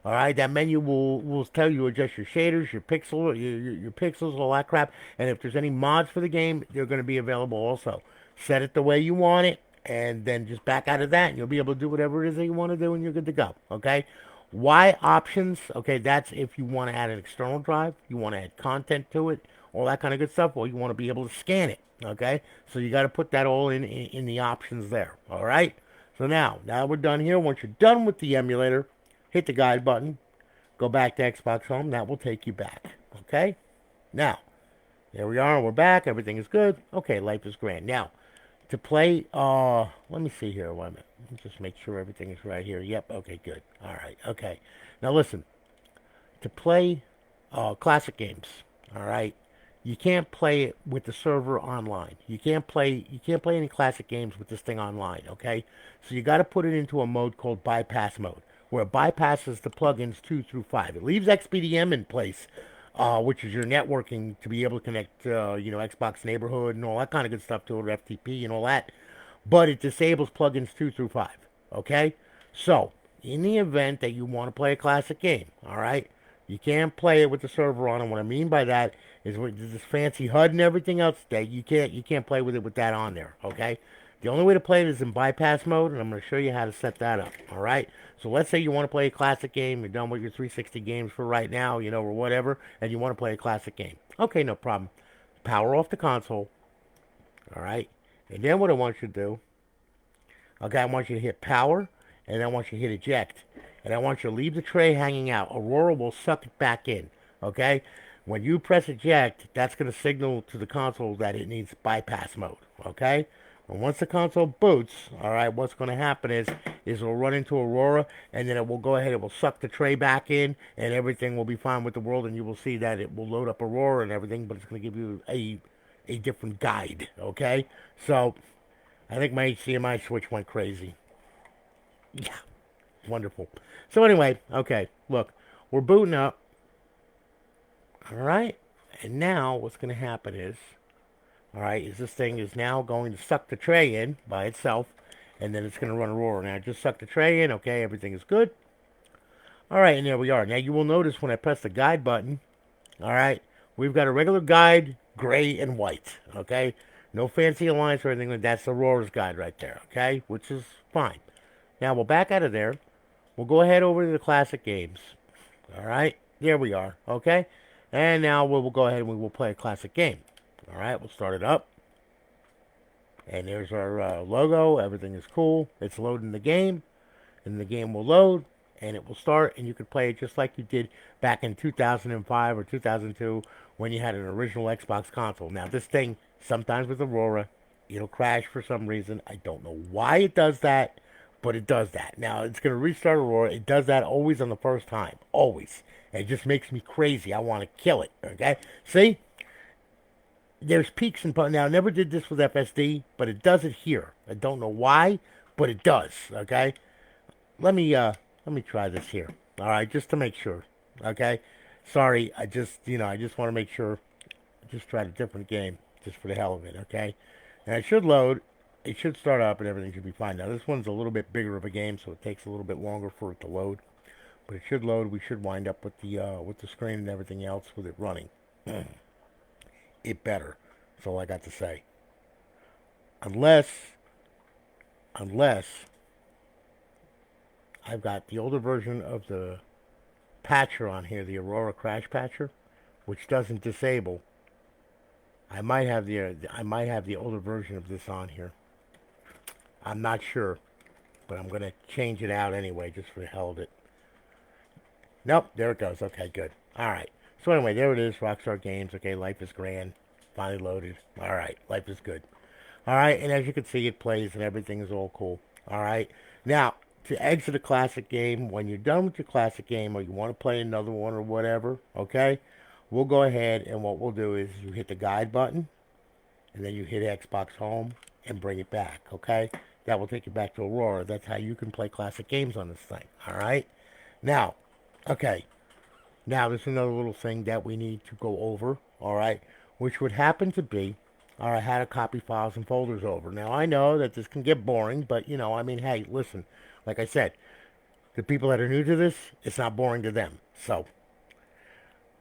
All right, that menu will tell you adjust your shaders, your your pixels, all that crap. And if there's any mods for the game, they're going to be available also. Set it the way you want it, and then just back out of that, and you'll be able to do whatever it is that you want to do, and you're good to go. Okay. Y options. Okay, that's if you want to add an external drive, you want to add content to it, all that kind of good stuff, or you want to be able to scan it. Okay, so you got to put that all in the options there. All right. So now we're done here. Once you're done with the emulator, hit the guide button, go back to Xbox Home. That will take you back. Okay? Now, there we are. We're back. Everything is good. Okay, life is grand. Now, to play, let me see here. Wait a minute. Let me just make sure everything is right here. Yep. Okay, good. All right. Okay. Now, listen. To play classic games, all right, you can't play it with the server online. You can't play any classic games with this thing online, okay? So you got to put it into a mode called bypass mode, where it bypasses the plugins 2 through 5. It leaves XBDM in place, which is your networking to be able to connect, Xbox Neighborhood and all that kind of good stuff to it, FTP and all that. But it disables plugins 2 through 5, okay? So, in the event that you want to play a classic game, all right, you can't play it with the server on. And what I mean by that is with this fancy HUD and everything else that you can't play with it with that on there, okay? The only way to play it is in bypass mode, and I'm going to show you how to set that up, all right? So let's say you want to play a classic game, you're done with your 360 games for right now, or whatever, and you want to play a classic game. Okay, no problem. Power off the console, all right? And then what I want you to do, okay, I want you to hit power, and I want you to hit eject. And I want you to leave the tray hanging out. Aurora will suck it back in, okay? When you press eject, that's going to signal to the console that it needs bypass mode, okay? And once the console boots, all right, what's going to happen is it'll run into Aurora, and then it will go ahead, it will suck the tray back in, and everything will be fine with the world, and you will see that it will load up Aurora and everything, but it's going to give you a different guide, okay? So, I think my HDMI switch went crazy. Yeah. Wonderful. So anyway, okay, look, we're booting up. All right. And now what's going to happen is, all right, is this thing is now going to suck the tray in by itself, and then it's going to run Aurora. Now, just suck the tray in. Okay, everything is good. All right, and there we are. Now, you will notice when I press the guide button, all right, we've got a regular guide, gray and white, okay? No fancy alliance or anything like that. That's Aurora's guide right there, okay? Which is fine. Now, we'll back out of there. We'll go ahead over to the classic games. All right, there we are. Okay, and now we'll go ahead and we will play a classic game. All right, we'll start it up. And there's our logo. Everything is cool. It's loading the game, and the game will load, and it will start, and you can play it just like you did back in 2005 or 2002 when you had an original Xbox console. Now, this thing, sometimes with Aurora, it'll crash for some reason. I don't know why it does that. But it does that. Now, it's going to restart Aurora. It does that always on the first time. Always. And it just makes me crazy. I want to kill it. Okay? See? there's peaks and now. I never did this with FSD, but it does it here. I don't know why, but it does. Okay, let me try this here. All right, just to make sure. Okay, sorry, I just want to make sure. I just tried a different game just for the hell of it. Okay, and it should load. It should start up and everything should be fine. Now this one's a little bit bigger of a game, so it takes a little bit longer for it to load. But it should load. We should wind up with the screen and everything else with it running. It better. That's all I got to say. Unless I've got the older version of the patcher on here, the Aurora Crash Patcher, which doesn't disable. I might have the older version of this on here. I'm not sure, but I'm gonna change it out anyway, just for the hell of it. Nope, there it goes. Okay, good. All right. So anyway, there it is. Rockstar Games. Okay, life is grand. Finally loaded. All right, life is good. All right, and as you can see, it plays and everything is all cool. All right. Now, to exit a classic game, when you're done with your classic game or you want to play another one or whatever, okay, we'll go ahead and what we'll do is you hit the guide button and then you hit Xbox Home and bring it back, okay? That will take you back to Aurora. That's how you can play classic games on this thing, all right? Now, okay, now there's another little thing that we need to go over, all right, which would happen to be, all right, how to copy files and folders over. Now, I know that this can get boring, but, I mean, hey, listen, like I said, the people that are new to this, it's not boring to them. So,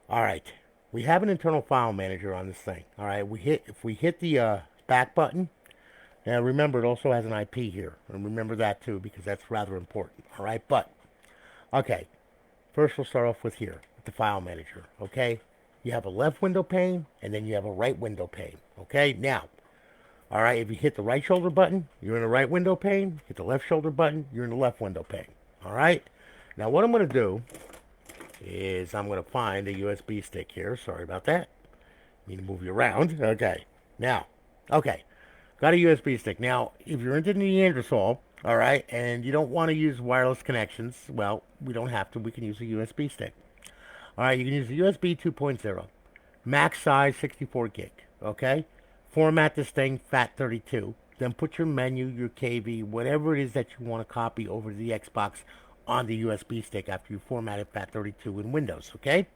all right, we have an internal file manager on this thing. All right, if we hit the back button, now remember it also has an IP here, and remember that too because that's rather important. All right, but okay, first we'll start off with here with the file manager. Okay, you have a left window pane and then you have a right window pane. Okay, now, all right, if you hit the right shoulder button, you're in the right window pane. Hit the left shoulder button, you're in the left window pane. All right, now what I'm going to do is I'm going to find a USB stick here. Sorry about that. Need to move you around. Okay, now, okay, got a USB stick. Now, if you're into Neanderthal, all right, and you don't want to use wireless connections, well, we don't have to. We can use a USB stick. All right, you can use the USB 2.0. Max size 64 gig, okay? Format this thing FAT32. Then put your menu, your KV, whatever it is that you want to copy over to the Xbox on the USB stick after you format it FAT32 in Windows, okay?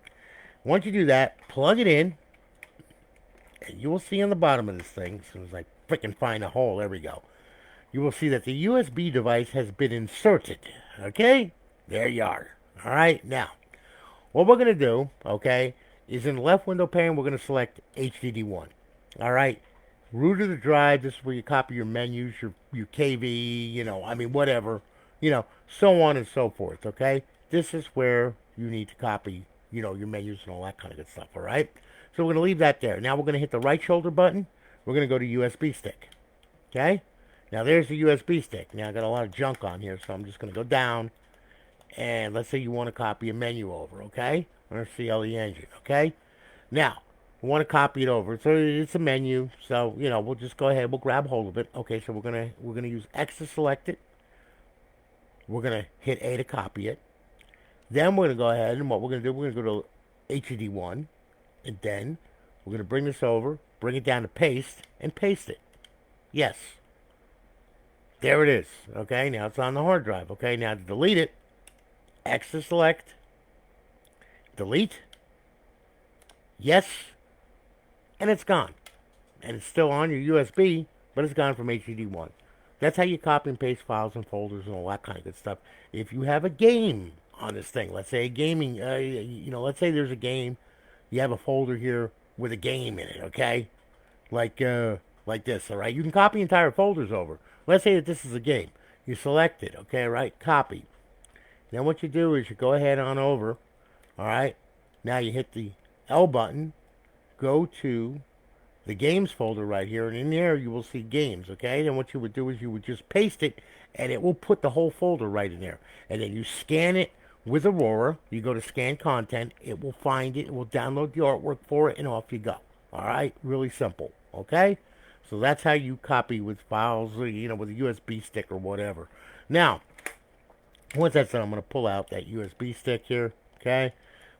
Once you do that, plug it in, and you will see on the bottom of this thing, as soon as I freaking find a hole, there we go. You will see that the USB device has been inserted, okay? There you are. All right, now, what we're going to do, okay, is in the left window pane, we're going to select HDD1. All right, root of the drive, this is where you copy your menus, your KV, I mean, whatever, so on and so forth, okay? This is where you need to copy, your menus and all that kind of good stuff, all right? So we're going to leave that there. Now we're going to hit the right shoulder button. We're going to go to USB stick, okay? Now there's the USB stick. Now I got a lot of junk on here, so I'm just going to go down. And let's say you want to copy a menu over, okay? Or CLE engine, okay? Now, we want to copy it over. So it's a menu, so, we'll just go ahead. We'll grab hold of it. Okay, so we're gonna use X to select it. We're going to hit A to copy it. Then we're going to go ahead, and what we're going to do, we're going to go to HDD1. And then we're going to bring this over, bring it down to paste, and paste it. Yes. There it is. Okay, now it's on the hard drive. Okay, now to delete it, X to select, delete, yes, and it's gone. And it's still on your USB, but it's gone from HDD1. That's how you copy and paste files and folders and all that kind of good stuff. If you have a game on this thing, let's say a gaming, let's say there's a game, you have a folder here with a game in it, okay? Like this, all right? You can copy entire folders over. Let's say that this is a game. You select it, okay, right? Copy. Then what you do is you go ahead on over, all right? Now you hit the L button, go to the games folder right here, and in there you will see games, okay? Then what you would do is you would just paste it, and it will put the whole folder right in there. And then you scan it with Aurora. You go to scan content, it will find it, it will download the artwork for it, and off you go. All right? Really simple, okay? So that's how you copy with files, with a USB stick or whatever. Now, once that's done, I'm going to pull out that USB stick here, okay?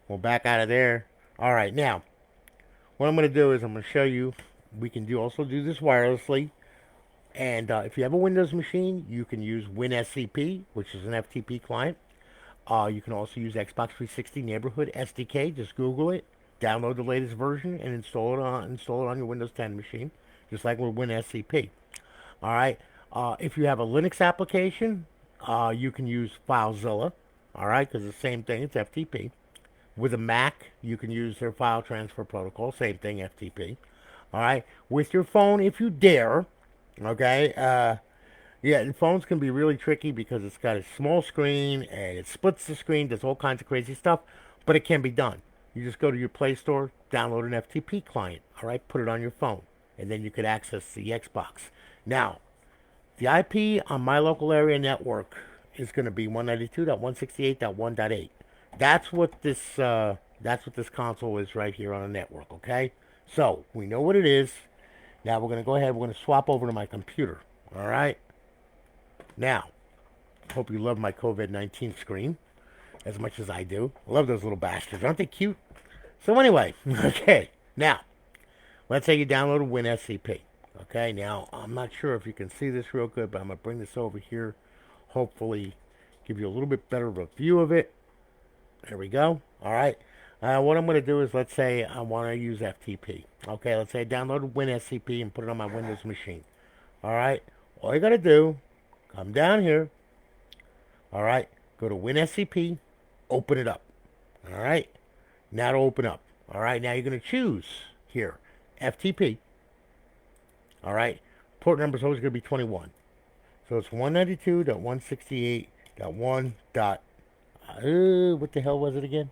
We'll back out of there. All right, now, what I'm going to do is I'm going to show you we can also do this wirelessly. And if you have a Windows machine, you can use WinSCP, which is an FTP client. You can also use Xbox 360 Neighborhood SDK. Just Google it, download the latest version, and install it on your Windows 10 machine, just like with WinSCP. All right. If you have a Linux application, you can use FileZilla. All right, because it's the same thing. It's FTP. With a Mac, you can use their file transfer protocol. Same thing, FTP. All right. With your phone, if you dare, okay. Yeah, and phones can be really tricky because it's got a small screen and it splits the screen. Does all kinds of crazy stuff, but it can be done. You just go to your Play Store, download an FTP client. All right, put it on your phone, and then you could access the Xbox. Now, the IP on my local area network is going to be 192.168.1.8. That's what this console is right here on the network. Okay, so we know what it is. Now we're going to go ahead. We're going to swap over to my computer. All right. Now, hope you love my COVID-19 screen as much as I do. I love those little bastards. Aren't they cute? So anyway, okay. Now, let's say you downloaded WinSCP. Okay, now, I'm not sure if you can see this real good, but I'm going to bring this over here. Hopefully, give you a little bit better of a view of it. There we go. All right. What I'm going to do is, let's say I want to use FTP. Okay, let's say I downloaded WinSCP and put it on my Windows machine. All right. All you got to do, come down here. All right. Go to WinSCP. Open it up. All right. Now to open up. All right. Now you're going to choose here FTP. All right. Port number is always going to be 21. So it's 192.168.1. What the hell was it again?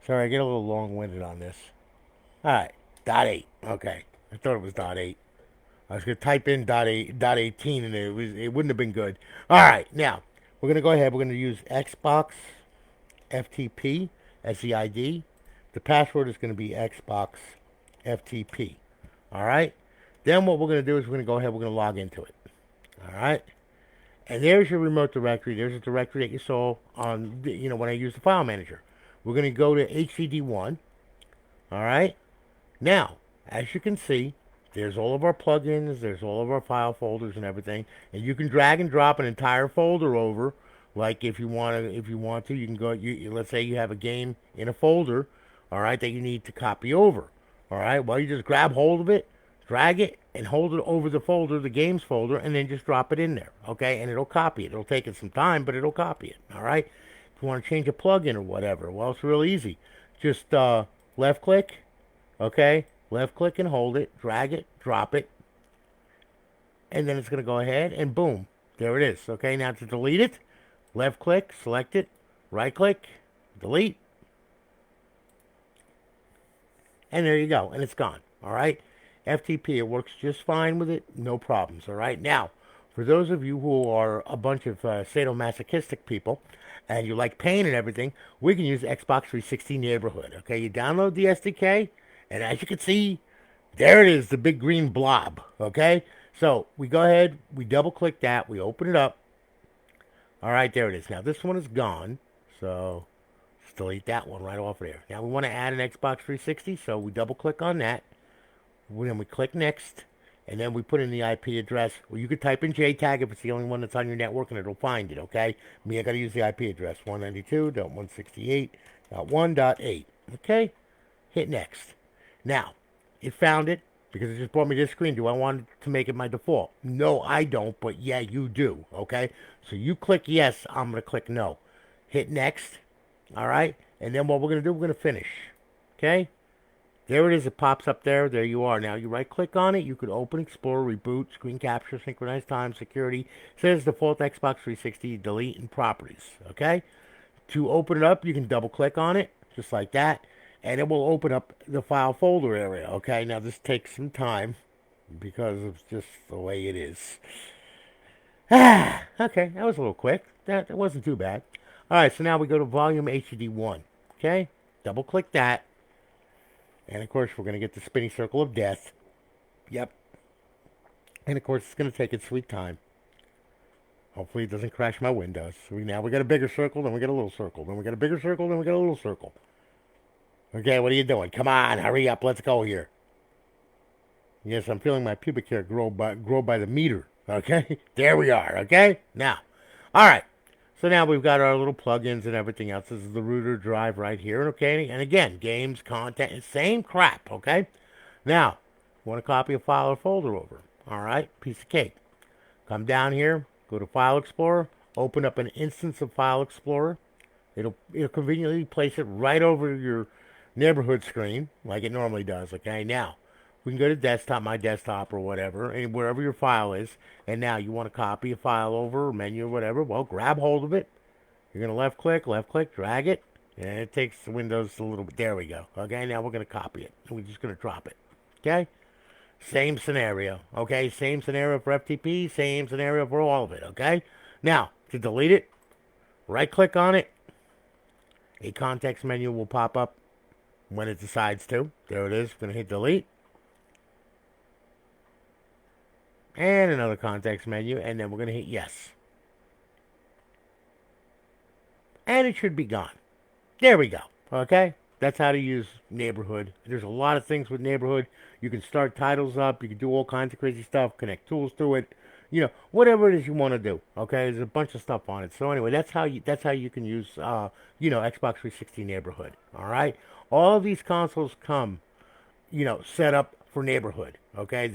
Sorry, I get a little long-winded on this. All right. .8. Okay. I thought it was .8. I was going to type in .18 and it wouldn't have been good. All right. Now, we're going to go ahead. We're going to use Xbox FTP as the ID. The password is going to be Xbox FTP. All right. Then what we're going to do is we're going to go ahead. We're going to log into it. All right. And there's your remote directory. There's a directory that you saw on, when I use the file manager. We're going to go to HDD1. All right. Now, as you can see, there's all of our plugins. There's all of our file folders and everything. And you can drag and drop an entire folder over. Like if you want to, you can go. Let's say you have a game in a folder, all right, that you need to copy over. All right. Well, you just grab hold of it, drag it, and hold it over the folder, the games folder, and then just drop it in there. Okay, and it'll copy it. It'll take it some time, but it'll copy it. All right. If you want to change a plugin or whatever, well, it's real easy. Just left click. Okay. Left click and hold it, drag it, drop it, and then it's going to go ahead and boom, there it is. Okay, now to delete it, left click, select it, right click, delete, and there you go, and it's gone. All right, FTP, it works just fine with it, no problems. All right, now for those of you who are a bunch of sadomasochistic people and you like pain and everything, we can use Xbox 360 Neighborhood. Okay, you download the SDK. And as you can see, there it is, the big green blob, okay? So we go ahead, we double-click that, we open it up. All right, there it is. Now, this one is gone, so let's delete that one right off of there. Now, we want to add an Xbox 360, so we double-click on that. Then we click Next, and then we put in the IP address. Well, you could type in JTAG if it's the only one that's on your network, and it'll find it, okay? Me, I got to use the IP address, 192.168.1.8, okay? Hit Next. Now, it found it because it just brought me this screen. Do I want to make it my default? No, I don't, but yeah, you do, okay? So you click yes, I'm going to click no. Hit next, all right? And then what we're going to do, we're going to finish, okay? There it is. It pops up there. There you are. Now, you right-click on it. You could open, explore, reboot, screen capture, synchronize time, security. It says default Xbox 360, delete, and properties, okay? To open it up, you can double-click on it, just like that. And it will open up the file folder area, okay? Now, this takes some time because of just the way it is. Okay, that was a little quick. That wasn't too bad. All right, so now we go to volume HDD1, okay? Double-click that. And, of course, we're going to get the spinning circle of death. Yep. And, of course, it's going to take its sweet time. Hopefully, it doesn't crash my Windows. Now we got a bigger circle, then we got a little circle. Then we got a bigger circle, then we got a little circle. Okay, what are you doing? Come on, hurry up. Let's go here. Yes, I'm feeling my pubic hair grow by the meter. Okay, there we are. Okay, now, all right. So now we've got our little plugins and everything else. This is the router drive right here. Okay, and again, games, content, same crap. Okay, now, want to copy a file or folder over? All right, piece of cake. Come down here, go to File Explorer, open up an instance of File Explorer. It'll conveniently place it right over your neighborhood screen like it normally does. Okay, now we can go to desktop, my desktop or whatever, and wherever your file is. And now you want to copy a file over, or menu or whatever. Well, grab hold of it. You're gonna left click, drag it, and it takes the Windows a little bit. There we go. Okay, now we're gonna copy it. We're just gonna drop it. Okay. Same scenario. Okay, same scenario for FTP. Same scenario for all of it. Okay. Now to delete it, right click on it. A context menu will pop up when it decides to. There it is. Going to hit delete. And another context menu. And then we're going to hit yes. And it should be gone. There we go. Okay? That's how to use Neighborhood. There's a lot of things with Neighborhood. You can start titles up. You can do all kinds of crazy stuff. Connect tools to it. You know, whatever it is you want to do. Okay? There's a bunch of stuff on it. So anyway, that's how you can use Xbox 360 Neighborhood. All right? All of these consoles come, set up for Neighborhood. Okay?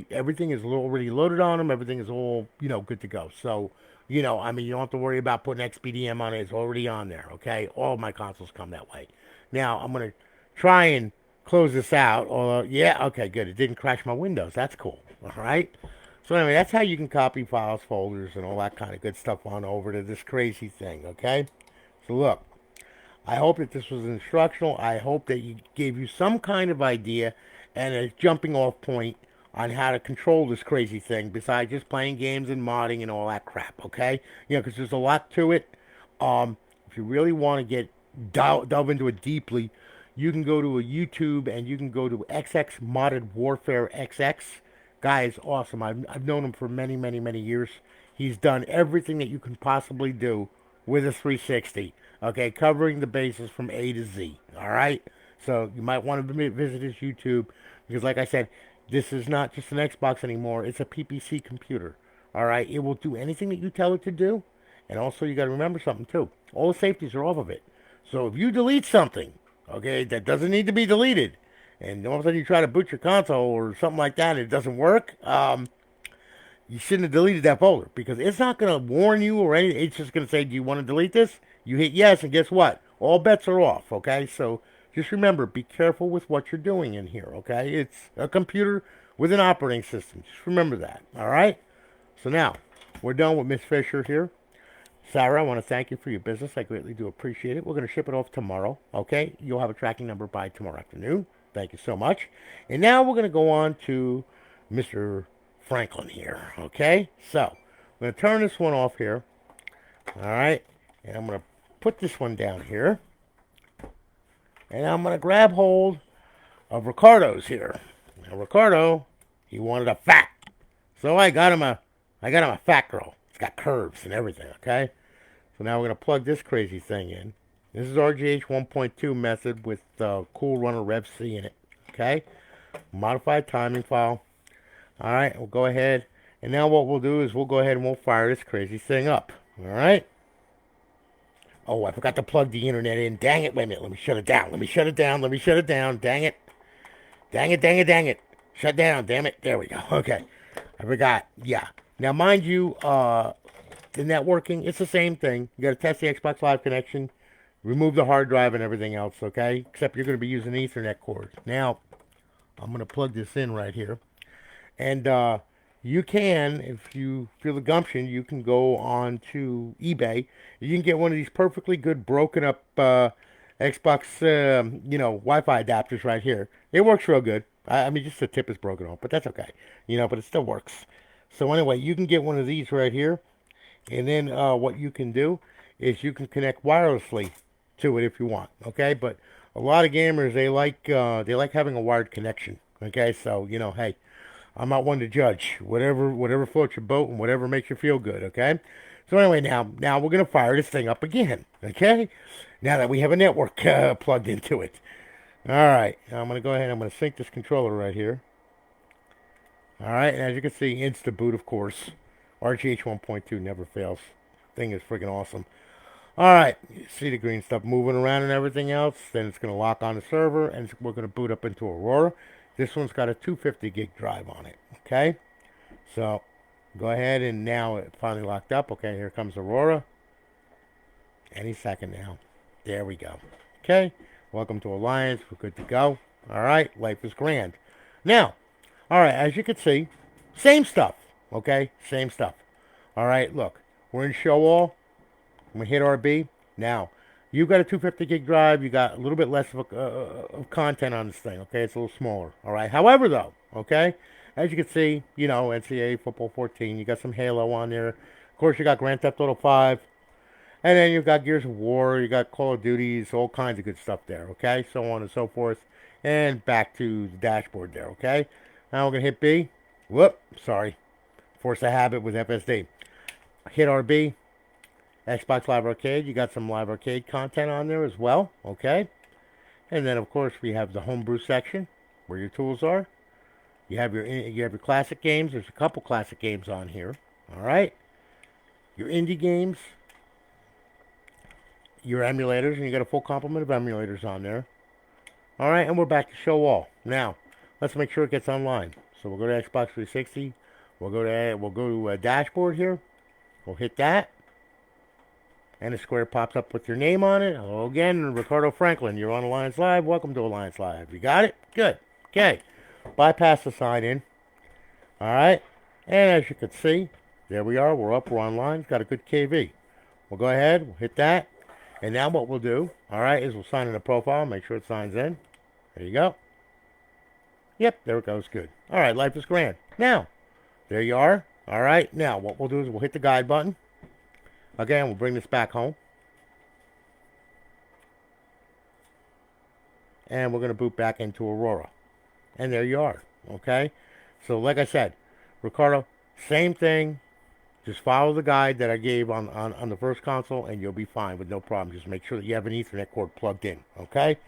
Everything is already loaded on them. Everything is all, good to go. So, you don't have to worry about putting XPDM on it. It's already on there. Okay? All of my consoles come that way. Now, I'm going to try and close this out. Okay, good. It didn't crash my Windows. That's cool. All right? So anyway, that's how you can copy files, folders, and all that kind of good stuff on over to this crazy thing, okay? So look, I hope that this was instructional. I hope that you gave you some kind of idea and a jumping off point on how to control this crazy thing besides just playing games and modding and all that crap, okay? Because there's a lot to it. If you really want to get delve into it deeply, you can go to a YouTube and you can go to XX Modded Warfare XX. Guy is awesome. I've known him for many, many, many years. He's done everything that you can possibly do with a 360. Okay, covering the bases from A to Z. All right? So you might want to visit his YouTube because, like I said, this is not just an Xbox anymore. It's a PPC computer. All right? It will do anything that you tell it to do. And also, you got to remember something, too. All the safeties are off of it. So if you delete something, okay, that doesn't need to be deleted, and all of a sudden you try to boot your console or something like that and it doesn't work, you shouldn't have deleted that folder because it's not going to warn you or anything. It's just going to say, do you want to delete this? You hit yes, and guess what? All bets are off, okay? So just remember, be careful with what you're doing in here, okay? It's a computer with an operating system. Just remember that, all right? So now, we're done with Miss Fischer here. Sarah, I want to thank you for your business. I greatly do appreciate it. We're going to ship it off tomorrow, okay? You'll have a tracking number by tomorrow afternoon. Thank you so much. And now we're going to go on to Mr. Franklin here, okay? So, I'm going to turn this one off here, all right? And I'm going to put this one down here. And I'm going to grab hold of Ricardo's here. Now, Ricardo, he wanted a fat. So I got him a fat girl. It's got curves and everything, okay? So now we're going to plug this crazy thing in. This is RGH 1.2 method with Cool Runner Rev C in it, okay? Modified timing file. All right, we'll go ahead. And now what we'll do is we'll go ahead and we'll fire this crazy thing up, all right? Oh, I forgot to plug the internet in. Dang it, wait a minute. Let me shut it down. Let me shut it down. Dang it. Dang it. Shut down, damn it. There we go. Okay. I forgot. Yeah. Now, mind you, the networking, it's the same thing. You got to test the Xbox Live connection, remove the hard drive and everything else, okay? Except you're going to be using an Ethernet cord. Now, I'm going to plug this in right here. And you can, if you feel the gumption, you can go on to eBay. You can get one of these perfectly good broken up Xbox, Wi-Fi adapters right here. It works real good. I mean, just the tip is broken off, but that's okay. But it still works. So anyway, you can get one of these right here. And then what you can do is you can connect wirelessly to it if you want. Okay, but a lot of gamers, they like having a wired connection. Okay, so hey, I'm not one to judge. Whatever floats your boat and whatever makes you feel good. Okay. So anyway, now we're gonna fire this thing up again. Okay. Now that we have a network plugged into it. All right. Now I'm gonna go ahead. I'm gonna sync this controller right here. All right, and as you can see, Insta Boot, of course. RGH 1.2 never fails. Thing is freaking awesome. All right, you see the green stuff moving around and everything else. Then it's going to lock on the server, and we're going to boot up into Aurora. This one's got a 250 gig drive on it. Okay, so go ahead and now it finally locked up. Okay, here comes Aurora. Any second now. There we go. Okay, welcome to Alliance. We're good to go. All right, life is grand. Now, all right, as you can see, same stuff. Okay, same stuff. All right, look, we're in show all. I'm gonna hit RB. Now, you got a 250 gig drive. You got a little bit less of content on this thing. Okay, it's a little smaller. All right. However, though, okay, as you can see, you know, NCAA Football 14. You got some Halo on there. Of course, you got Grand Theft Auto 5. And then you've got Gears of War, you got Call of Duties, all kinds of good stuff there, okay? So on and so forth. And back to the dashboard there, okay? Now we're going to hit B. Whoop, sorry. Force a habit with FSD. Hit RB. Xbox Live Arcade, you got some Live Arcade content on there as well, okay? And then, of course, we have the homebrew section where your tools are. You have your classic games. There's a couple classic games on here, all right? Your indie games. Your emulators, and you got a full complement of emulators on there. All right, and we're back to show all. Now, let's make sure it gets online. So we'll go to Xbox 360. We'll go to dashboard here. We'll hit that, and a square pops up with your name on it. Hello again, Ricardo Franklin. You're on Alliance Live. Welcome to Alliance Live. You got it? Good. Okay. Bypass the sign in. All right, and as you can see, there we are. We're up. We're online. It's got a good KV. We'll go ahead. We'll hit that. And now what we'll do, all right, is we'll sign in a profile. Make sure it signs in. There you go. Yep, there it goes. Good. All right, life is grand. Now, there you are. All right, now what we'll do is we'll hit the guide button. Again, we'll bring this back home. And we're going to boot back into Aurora. And there you are. Okay? So, like I said, Ricardo, same thing. Just follow the guide that I gave on the first console, and you'll be fine with no problem. Just make sure that you have an Ethernet cord plugged in, okay?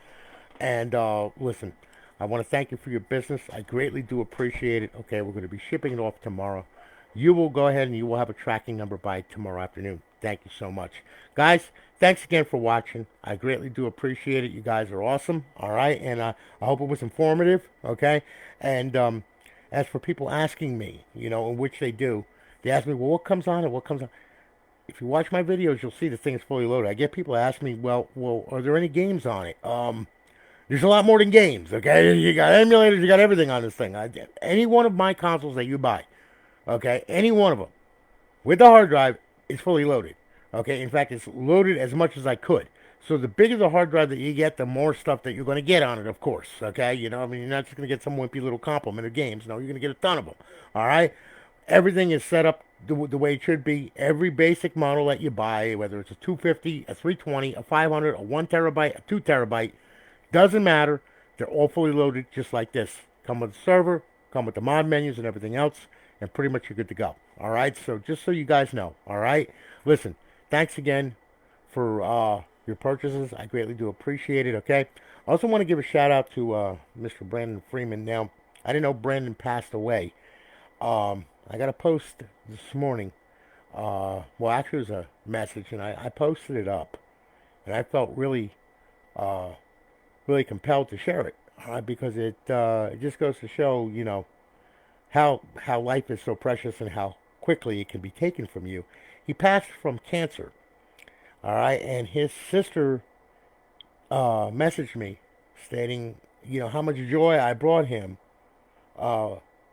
And listen, I want to thank you for your business. I greatly do appreciate it. Okay, we're going to be shipping it off tomorrow. You will go ahead and you will have a tracking number by tomorrow afternoon. Thank you so much. Guys, thanks again for watching. I greatly do appreciate it. You guys are awesome, all right? And I hope it was informative, okay? And as for people asking me, you know, in which they do, they ask me, well, what comes on and what comes on? If you watch my videos, you'll see the thing is fully loaded. I get people ask me, well, are there any games on it? There's a lot more than games, okay? You got emulators, you got everything on this thing. Any one of my consoles that you buy, okay, any one of them, with the hard drive, is fully loaded, okay? In fact, it's loaded as much as I could. So the bigger the hard drive that you get, the more stuff that you're going to get on it, of course, okay? You know, I mean, you're not just going to get some wimpy little complement of games. No, you're going to get a ton of them, all right? Everything is set up the way it should be. Every basic model that you buy, whether it's a 250, a 320, a 500, a 1 terabyte, a 2 terabyte, doesn't matter. They're all fully loaded just like this. Come with the server, come with the mod menus and everything else, and pretty much you're good to go. All right? So just so you guys know. All right? Listen, thanks again for your purchases. I greatly do appreciate it, okay? I also want to give a shout out to Mr. Brandon Freeman. Now, I didn't know Brandon passed away. I got a post this morning. Well, actually, it was a message, and I posted it up, and I felt really, really compelled to share it because it just goes to show, you know, how life is so precious and how quickly it can be taken from you. He passed from cancer, all right, and his sister messaged me stating, you know, how much joy I brought him.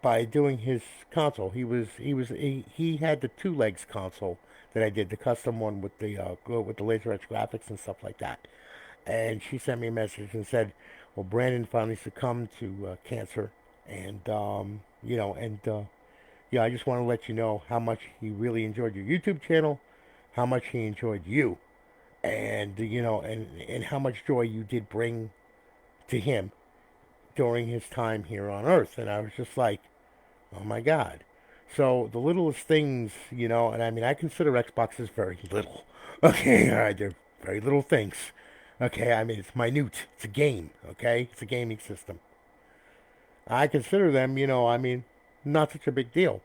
By doing his console. He had the 2 legs console that I did, the custom one with the laser etch graphics and stuff like that. And she sent me a message and said, well, Brandon finally succumbed to cancer, and you know, and yeah, I just want to let you know how much he really enjoyed your YouTube channel, how much he enjoyed you, and you know, and how much joy you did bring to him during his time here on Earth. And I was just like, oh my God. So the littlest things, you know, and I mean, I consider Xboxes very little. Okay, all right, they're very little things. Okay, I mean, it's minute. It's a game, okay? It's a gaming system. I consider them, you know, I mean, not such a big deal.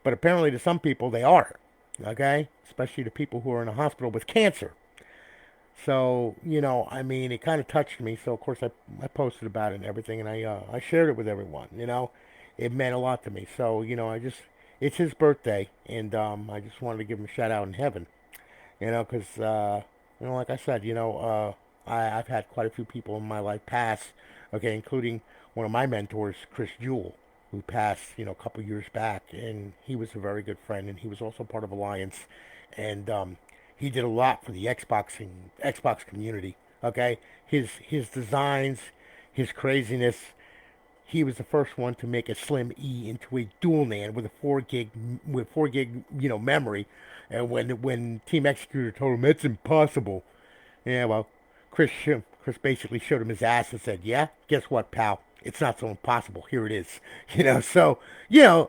But apparently to some people they are, okay? Especially to people who are in a hospital with cancer. So, I mean, it kind of touched me. So, of course, I posted about it and everything, and I shared it with everyone, It meant a lot to me. So, it's his birthday, and I just wanted to give him a shout out in heaven, because, like I said, I've had quite a few people in my life pass, okay, including one of my mentors, Chris Jewell, who passed, a couple years back, and he was a very good friend, and he was also part of Alliance, and he did a lot for the Xbox community. Okay, his designs, his craziness. He was the first one to make a Slim E into a dual NAND with a 4 gig memory. And when Team Executor told him it's impossible, yeah, well, Chris basically showed him his ass and said, "Yeah, guess what, pal? It's not so impossible. Here it is." So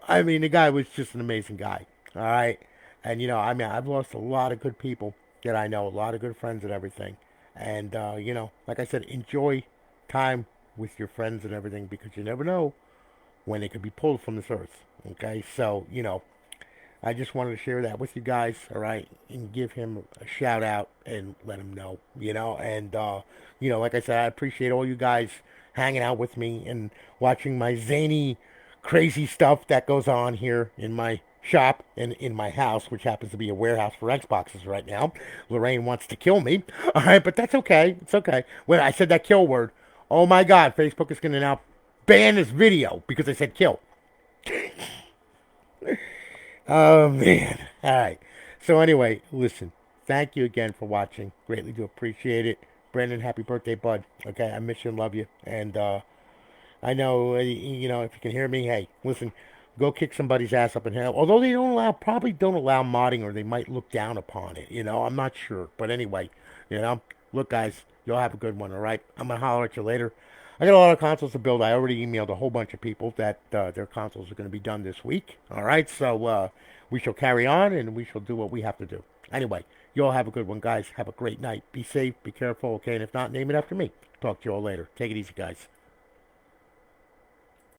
I mean, the guy was just an amazing guy. All right, and I mean, I've lost a lot of good people that I know, a lot of good friends and everything. And like I said, enjoy time with your friends and everything because you never know when they could be pulled from this earth. Okay, so I just wanted to share that with you guys, all right, and give him a shout out and let him know, and like I said, I appreciate all you guys hanging out with me and watching my zany, crazy stuff that goes on here in my shop and in my house, which happens to be a warehouse for Xboxes right now. Lorraine wants to kill me, all right, but that's okay. It's okay. When I said that kill word, oh my God, Facebook is going to now ban this video because I said kill. Oh, man. All right. So, anyway, listen. Thank you again for watching. Greatly do appreciate it. Brandon, happy birthday, bud. Okay, I miss you and love you. And I know, if you can hear me, hey, listen, go kick somebody's ass up in hell. Although they probably don't allow modding or they might look down upon it. I'm not sure. But anyway, look, guys, y'all have a good one, all right? I'm going to holler at you later. I got a lot of consoles to build. I already emailed a whole bunch of people that their consoles are going to be done this week. All right, so we shall carry on and we shall do what we have to do. Anyway, you all have a good one, guys. Have a great night. Be safe, be careful, okay? And if not, name it after me. Talk to you all later. Take it easy, guys.